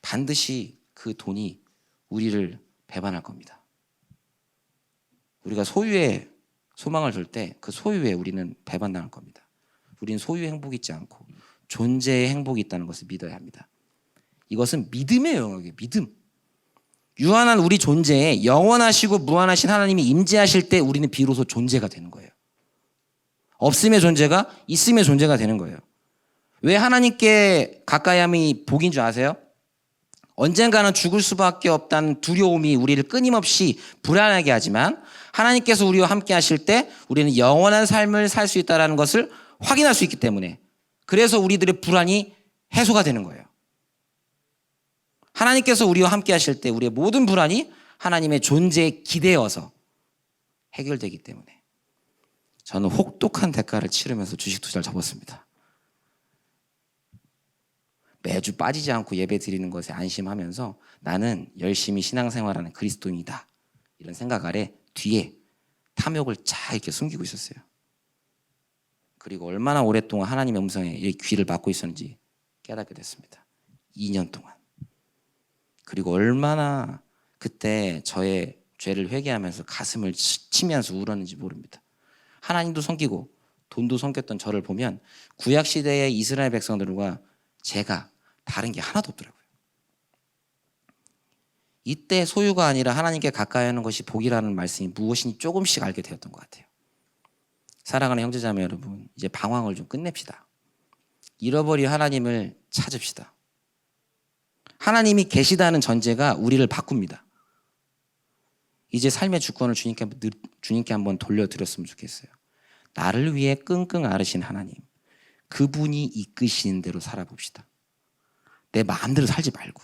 반드시 그 돈이 우리를 배반할 겁니다. 우리가 소유에 소망을 둘 때 그 소유에 우리는 배반당할 겁니다. 우리는 소유의 행복이 있지 않고 존재의 행복이 있다는 것을 믿어야 합니다. 이것은 믿음의 영역이에요. 믿음. 유한한 우리 존재에 영원하시고 무한하신 하나님이 임재하실 때 우리는 비로소 존재가 되는 거예요. 없음의 존재가 있음의 존재가 되는 거예요. 왜 하나님께 가까이함이 복인 줄 아세요? 언젠가는 죽을 수밖에 없다는 두려움이 우리를 끊임없이 불안하게 하지만 하나님께서 우리와 함께 하실 때 우리는 영원한 삶을 살 수 있다는 것을 확인할 수 있기 때문에 그래서 우리들의 불안이 해소가 되는 거예요. 하나님께서 우리와 함께 하실 때 우리의 모든 불안이 하나님의 존재에 기대어서 해결되기 때문에 저는 혹독한 대가를 치르면서 주식 투자를 접었습니다. 매주 빠지지 않고 예배 드리는 것에 안심하면서 나는 열심히 신앙생활하는 그리스도인이다. 이런 생각 아래 뒤에 탐욕을 잘 이렇게 숨기고 있었어요. 그리고 얼마나 오랫동안 하나님의 음성에 귀를 막고 있었는지 깨닫게 됐습니다. 2년 동안. 그리고 얼마나 그때 저의 죄를 회개하면서 가슴을 치면서 울었는지 모릅니다. 하나님도 섬기고 돈도 섬겼던 저를 보면 구약시대의 이스라엘 백성들과 제가 다른 게 하나도 없더라고요. 이때 소유가 아니라 하나님께 가까이 하는 것이 복이라는 말씀이 무엇인지 조금씩 알게 되었던 것 같아요. 사랑하는 형제자매 여러분, 이제 방황을 좀 끝냅시다. 잃어버린 하나님을 찾읍시다. 하나님이 계시다는 전제가 우리를 바꿉니다. 이제 삶의 주권을 주님께 한번 돌려드렸으면 좋겠어요. 나를 위해 끙끙 앓으신 하나님, 그분이 이끄시는 대로 살아봅시다. 내 마음대로 살지 말고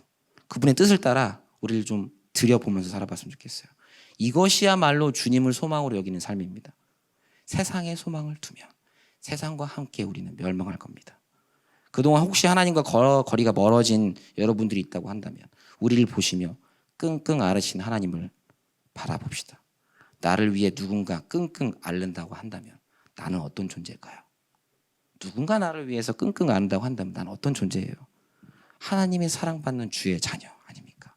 그분의 뜻을 따라 우리를 좀 들여보면서 살아봤으면 좋겠어요. 이것이야말로 주님을 소망으로 여기는 삶입니다. 세상에 소망을 두면 세상과 함께 우리는 멸망할 겁니다. 그동안 혹시 하나님과 거리가 멀어진 여러분들이 있다고 한다면 우리를 보시며 끙끙 앓으신 하나님을 바라봅시다. 나를 위해 누군가 끙끙 앓는다고 한다면 나는 어떤 존재일까요? 누군가 나를 위해서 끙끙 앓는다고 한다면 나는 어떤 존재예요? 하나님의 사랑받는 주의 자녀 아닙니까?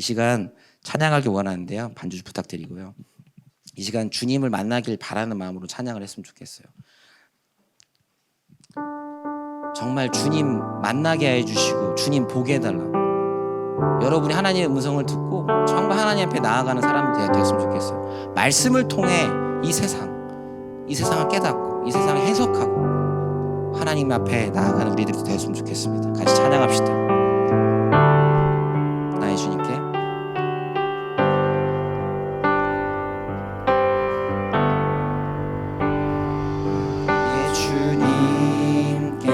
이 시간 찬양하길 원하는데요. 반주 부탁드리고요. 이 시간 주님을 만나길 바라는 마음으로 찬양을 했으면 좋겠어요. 정말 주님 만나게 해주시고 주님 보게 해달라. 여러분이 하나님의 음성을 듣고 정말 하나님 앞에 나아가는 사람이 되었으면 좋겠어요. 말씀을 통해 이 세상을 깨닫고 이 세상을 해석하고 하나님 앞에 나아가는 우리들이 되었으면 좋겠습니다. 같이 찬양합시다. 나의 주님께 내 주님께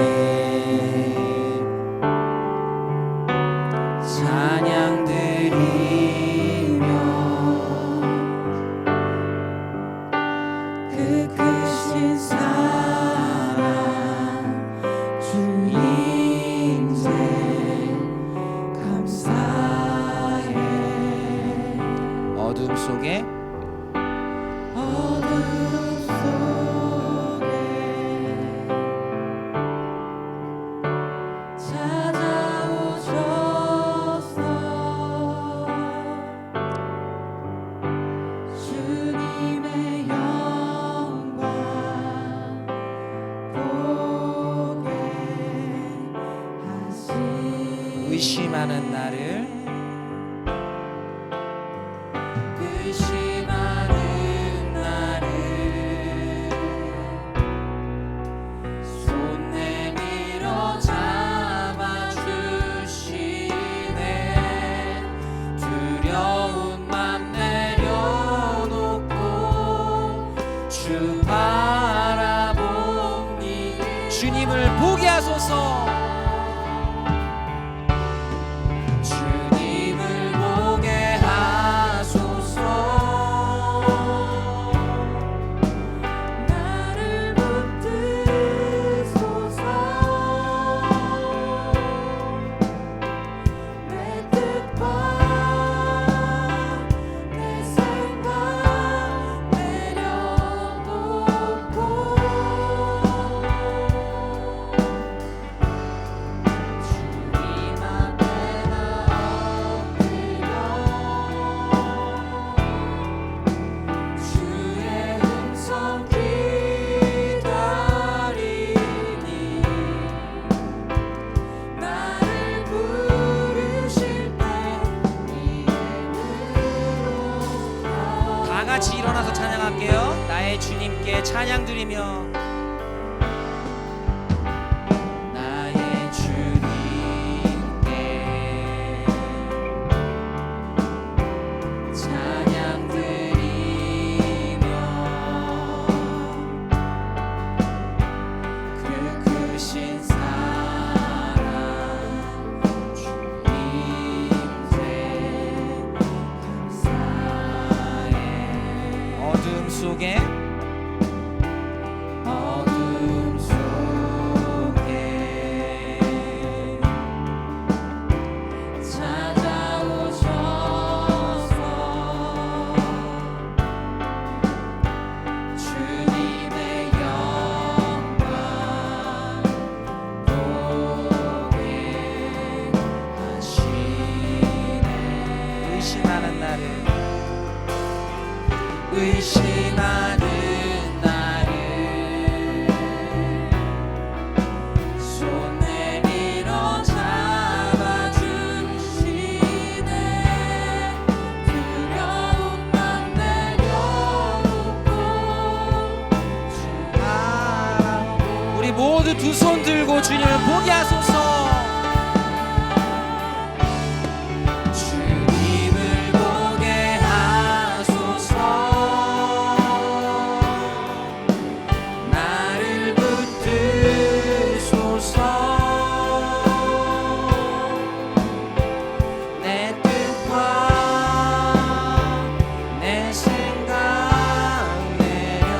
찬양 드리며 그 크신 사랑 주 인생 감사해. 어둠 속에 어둠 속에 찾아오셔서 주님의 영광 보게 하시네. 의심하는 나를 의심하는 나를 손 내밀어 잡아주시네. 두려운 맘 내려놓고 주 바라보니 주님을 보게 하소서. 주님을 보게 하소서. 나를 붙드소서. 내 뜻과 내 생각 내려놓고 주님 앞에 주의 음성 기다리니 나를 부르실 때 이름으로 다 같이 일어나서 찬양할게요. 나의 주님께 찬양 드리며 나의 주님께 찬양 드리며 그 크신 사랑 주 인생 감사해. 어둠 속에 어둠 속에 찾아오셔서 주님의 영광 보게 하시네. 의심하는 나를 의심하는 나를 손 내밀어 잡아주시네. 두려운 맘 내려놓고 주 바라보니 우리 모두 두 손 들고 주님을 보게 하소서. 주님을 보게 하소서. 나를 붙드소서. 내 뜻과 내 생각 내려놓고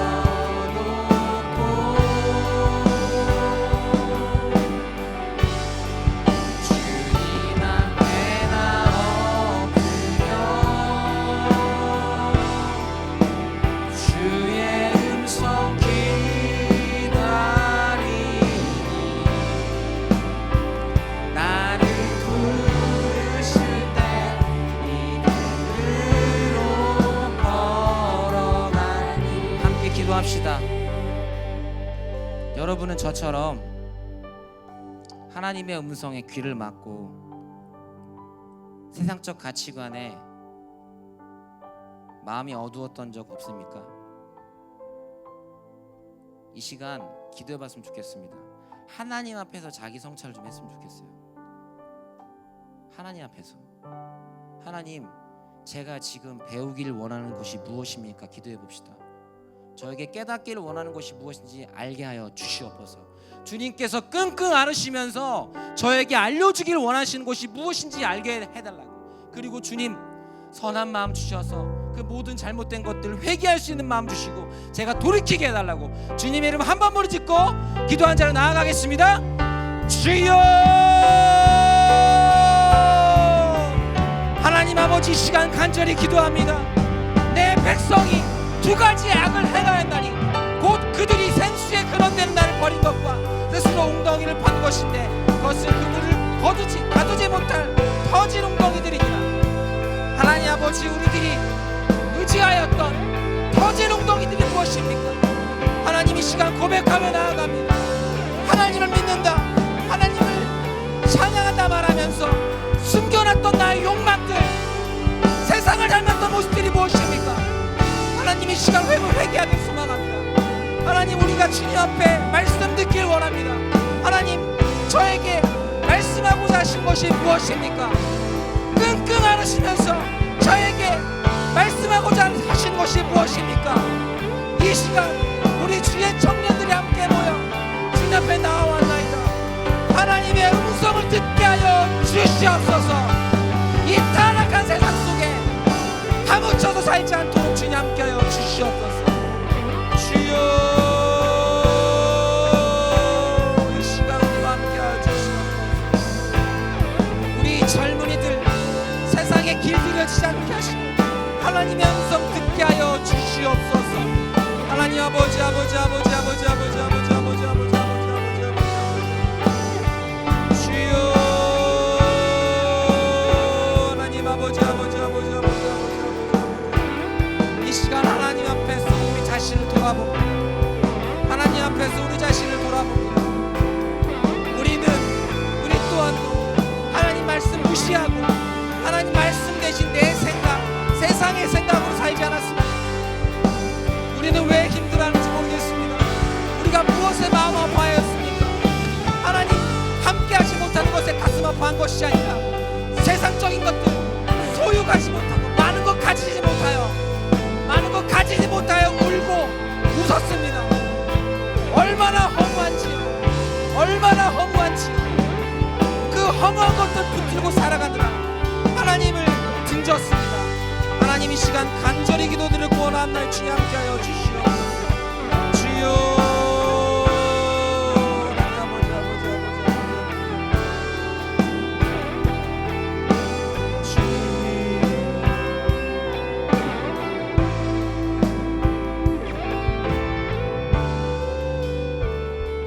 여러분은 저처럼 하나님의 음성에 귀를 막고 세상적 가치관에 마음이 어두웠던 적 없습니까? 이 시간 기도해 봤으면 좋겠습니다. 하나님 앞에서 자기 성찰을 좀 했으면 좋겠어요. 하나님 앞에서, 하나님, 제가 지금 배우길 원하는 것이 무엇입니까? 기도해 봅시다. 저에게 깨닫기를 원하는 것이 무엇인지 알게 하여 주시옵소서. 주님께서 끙끙 앓으시면서 저에게 알려주길 원하시는 것이 무엇인지 알게 해달라고. 그리고 주님, 선한 마음 주셔서 그 모든 잘못된 것들을 회개할 수 있는 마음 주시고 제가 돌이키게 해달라고. 주님의 이름 한 번 무릎 짓고 기도한 자로 나아가겠습니다. 주여, 하나님 아버지, 이 시간 간절히 기도합니다. 내 백성이 두 가지 악을 행하였나니 곧 그들이 생수에 근원되는 나를 버린 것과 스스로 웅덩이를 판 것인데 그것을 그들을 가두지 못할 터진 웅덩이들이니라. 하나님 아버지, 우리들이 의지하였던 터진 웅덩이들이 무엇입니까? 하나님, 이 시간 고백하며 나아갑니다. 하나님을 믿는다, 하나님을 찬양한다 말하면서 숨겨놨던 나의 욕망들, 세상을 닮았던 모습들이 무엇입니까? 하나님, 이 시간 회개하길 소망합니다. 하나님, 우리가 주님 앞에 말씀 듣길 원합니다. 하나님, 저에게 말씀하고자 하신 것이 무엇입니까? 끙끙 앓으시면서 저에게 말씀하고자 하신 것이 무엇입니까? 이 시간 우리 주의 청년들이 함께 모여 주님 앞에 나와왔나이다. 하나님의 음성을 듣게 하여 주시옵소서. 이 타락한 세상 속에 파묻혀서 살지 않도록 주님 함께 하여 주시옵소서. 주여, 이 시간 우리와 함께 하여 주시옵소서. 우리 젊은이들 세상에 길들여지지 않게 하시고 하나님의 음성 듣게 하여 주시옵소서. 하나님 아버지, 아버지, 아버지, 아버지, 아버지, 아버지, 아버지, 아버지, 아버지, 아버지, 주여, 하나님 아버지, 아버지, 아버지, 아버지, 아버지, 이 시간 하나님 앞에서 우리 자신을 돌아봅니다. 하나님 앞에서 우리 자신을 돌아봅니다. 우리 또한도 하나님 말씀 무시하고 하나님 말씀 대신 내 생각, 세상의 생각으로 살지 않았습니다. 우리는 왜 힘들어하는지 모르겠습니다. 우리가 무엇에 마음 아파하였습니까? 하나님, 함께 하지 못하는 것에 가슴 아파한 것이 아니라 세상적인 것들 소유 가지 못하고 많은 것 가지지 못하여 울고 웃었습니다. 얼마나 허무한지요. 그 허무한 것들 붙들고 살아가느라 하나님을 등졌습니다. 하나님, 이 시간 간절히 기도드리고 원하옵나이다. 주님 함께하여 주시옵소서. 주여, 아버지, 아버지,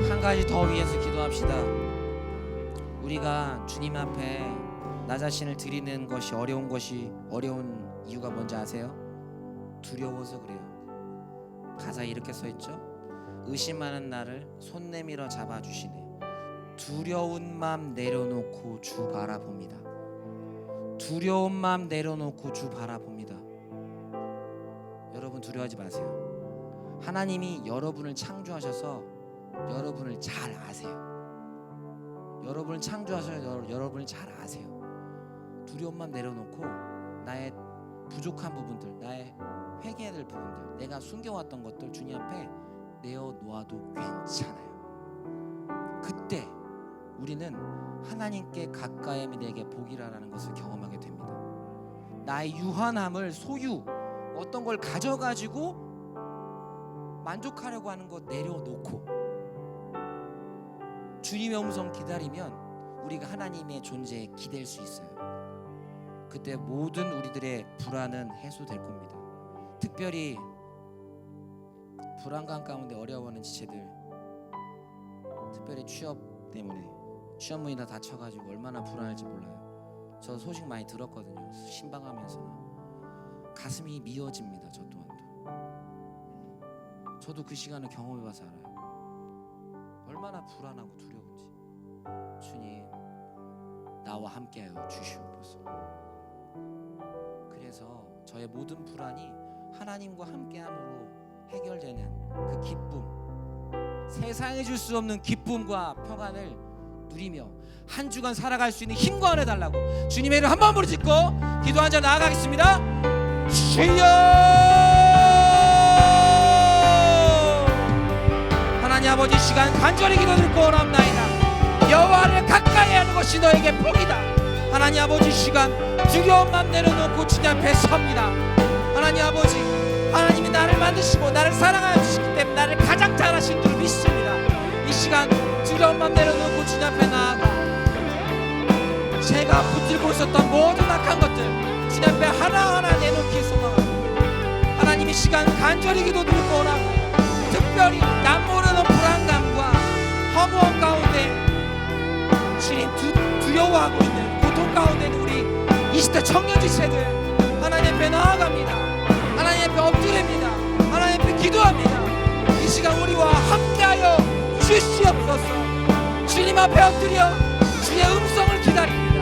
한 가지 더 위해서 기도합시다. 우리가 주님 앞에 나 자신을 드리는 것이 어려운 이유가 뭔지 아세요? 두려워서 그래요. 가사에 이렇게 써있죠. 의심하는 나를 손 내밀어 잡아주시네. 두려운 맘 내려놓고 주 바라봅니다. 두려운 맘 내려놓고 주 바라봅니다. 여러분, 두려워하지 마세요. 하나님이 여러분을 창조하셔서 여러분을 잘 아세요. 여러분을 창조하셔서 여러분을 잘 아세요. 두려운 맘 내려놓고 나의 부족한 부분들, 나의 회개해야 될 부분들, 내가 숨겨왔던 것들 주님 앞에 내어놓아도 괜찮아요. 그때 우리는 하나님께 가까이함이 내게 복이라는 것을 경험하게 됩니다. 나의 유한함을 소유, 어떤 걸 가져가지고 만족하려고 하는 것 내려놓고 주님의 음성 기다리면 우리가 하나님의 존재에 기댈 수 있어요. 그때 모든 우리들의 불안은 해소될 겁니다. 특별히 불안감 가운데 어려워하는 지체들, 특별히 취업 때문에 취업문이 다 닫혀가지고 얼마나 불안할지 몰라요. 저 소식 많이 들었거든요. 신방하면서 가슴이 미어집니다. 저 또한도. 저도 그 시간을 경험해봐서 알아요. 얼마나 불안하고 두려운지 주님 나와 함께하여 주시옵소서. 그래서 저의 모든 불안이 하나님과 함께함으로 해결되는 그 기쁨, 세상에 줄 수 없는 기쁨과 평안을 누리며 한 주간 살아갈 수 있는 힘과 은혜 달라고 주님의 이름 한번 부르짖고 기도 한 자 나아가겠습니다. 주여! 하나님 아버지, 시간 간절히 기도드리고 원합나이다. 여호와를 가까이 하는 것이 너에게 복이다. 하나님 아버지, 시간 두려움만 내려놓고 주님 앞에 섭니다. 하나님 아버지, 하나님이 나를 만드시고 나를 사랑하여 주시기 때문에 나를 가장 잘하신 줄 믿습니다. 이 시간 두려움만 내려놓고 주님 앞에 나아가 제가 붙들고 있었던 모든 악한 것들 주님 앞에 하나하나 내놓기 소망합니다. 하나님, 이 시간 간절히 기도드리고 원하고 특별히 남 모르는 불안감과 허무함 가운데 주님 두려워하고 있는 고통 가운데 있는 우리 20대 청년 지체들 하나님 앞에 나아갑니다. 하나님 앞에 엎드립니다. 하나님 앞에 기도합니다. 이 시간 우리와 함께하여 주시옵소서. 주님 앞에 엎드려 주의 음성을 기다립니다.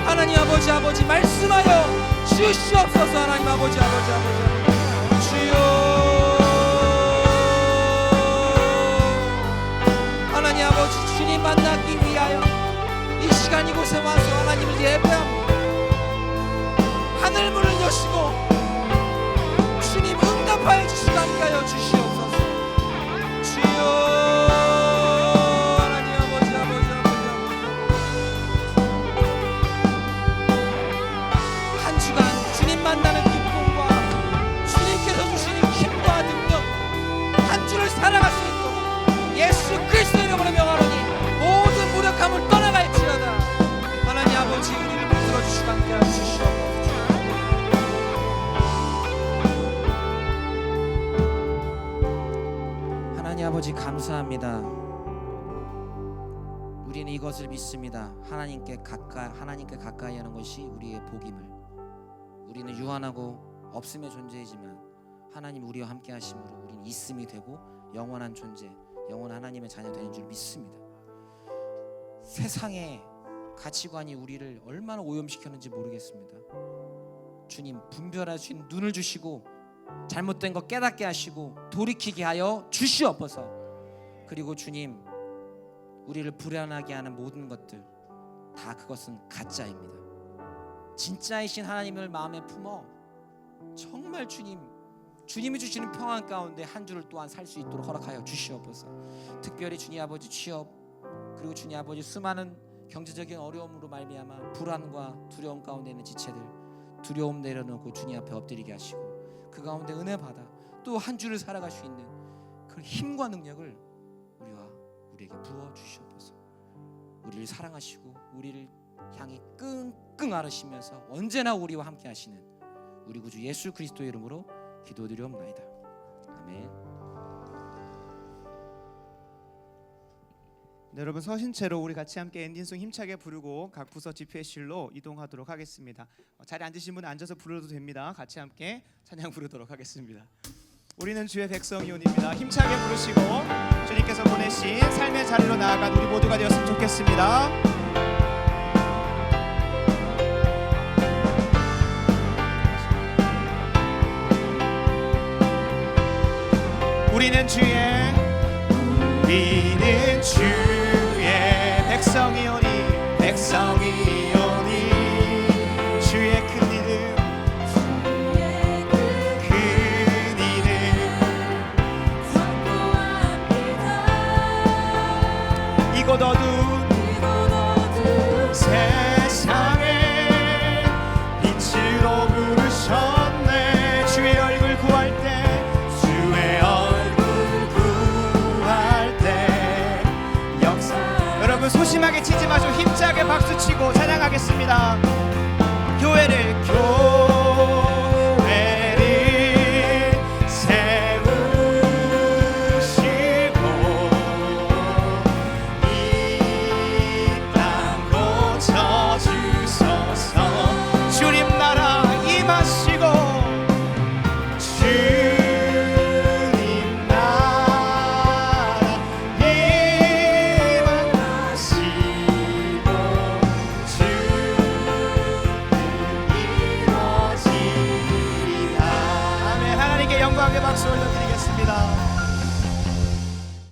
하나님 아버지 말씀하여 주시옵소서. 하나님 아버지 주여, 하나님 아버지, 주님 만나기 위하여 이 시간 이곳에 와서 하나님을 예배합니다. 하늘문을 여시고 주님 응답하여 주시고 함께하여 주시옵소서. 주여, 하나님 아버지 한 주간 주님 만나는 기쁨과 주님께서 주시는 힘과 능력 한 주를 살아갈 수 있도록 예수 그리스도의 이름으로 명하노니 모든 무력함을 떠나갈지어다. 하나님 아버지, 우리를 붙들어 주시고 함께하여 주시옵소서. 하나님 아버지, 감사합니다. 우리는 이것을 믿습니다. 하나님께 가까이 하는 것이 우리의 복임을. 우리는 유한하고 없음의 존재이지만 하나님 우리와 함께 하심으로 우리는 있음이 되고 영원한 존재, 영원한 하나님의 자녀 되는 줄 믿습니다. 세상의 가치관이 우리를 얼마나 오염시켰는지 모르겠습니다. 주님, 분별할 수 있는 눈을 주시고 잘못된 것 깨닫게 하시고 돌이키게 하여 주시옵소서. 그리고 주님, 우리를 불안하게 하는 모든 것들 다 그것은 가짜입니다. 진짜이신 하나님을 마음에 품어 정말 주님이 주시는 평안 가운데 한 주를 또한 살 수 있도록 허락하여 주시옵소서. 특별히 주님 아버지 취업, 그리고 주님 아버지 수많은 경제적인 어려움으로 말미암아 불안과 두려움 가운데 있는 지체들 두려움 내려놓고 주님 앞에 엎드리게 하시고 그 가운데 은혜 받아 또 한 주를 살아갈 수 있는 그런 힘과 능력을 우리에게 부어 주시옵소서. 우리를 사랑하시고 우리를 향해 끙끙 앓으시면서 언제나 우리와 함께 하시는 우리 구주 예수 그리스도의 이름으로 기도드리옵나이다. 아멘. 네, 여러분 서신 채로 우리 같이 함께 엔딩송 힘차게 부르고 각 부서 집회실로 이동하도록 하겠습니다. 자리에 앉으신 분은 앉아서 부르도 됩니다. 같이 함께 찬양 부르도록 하겠습니다. 우리는 주의 백성이온입니다. 힘차게 부르시고 주님께서 보내신 삶의 자리로 나아간 우리 모두가 되었으면 좋겠습니다. 우리는 주의 백성이오니 주의 큰 이름 이곳 어두운 세상에 빛으로 부르셨네. 주의 얼굴 구할 때 여러분 소심하게 치지 마시고 힘차게 박수치고 찬양하겠습니다. 교회를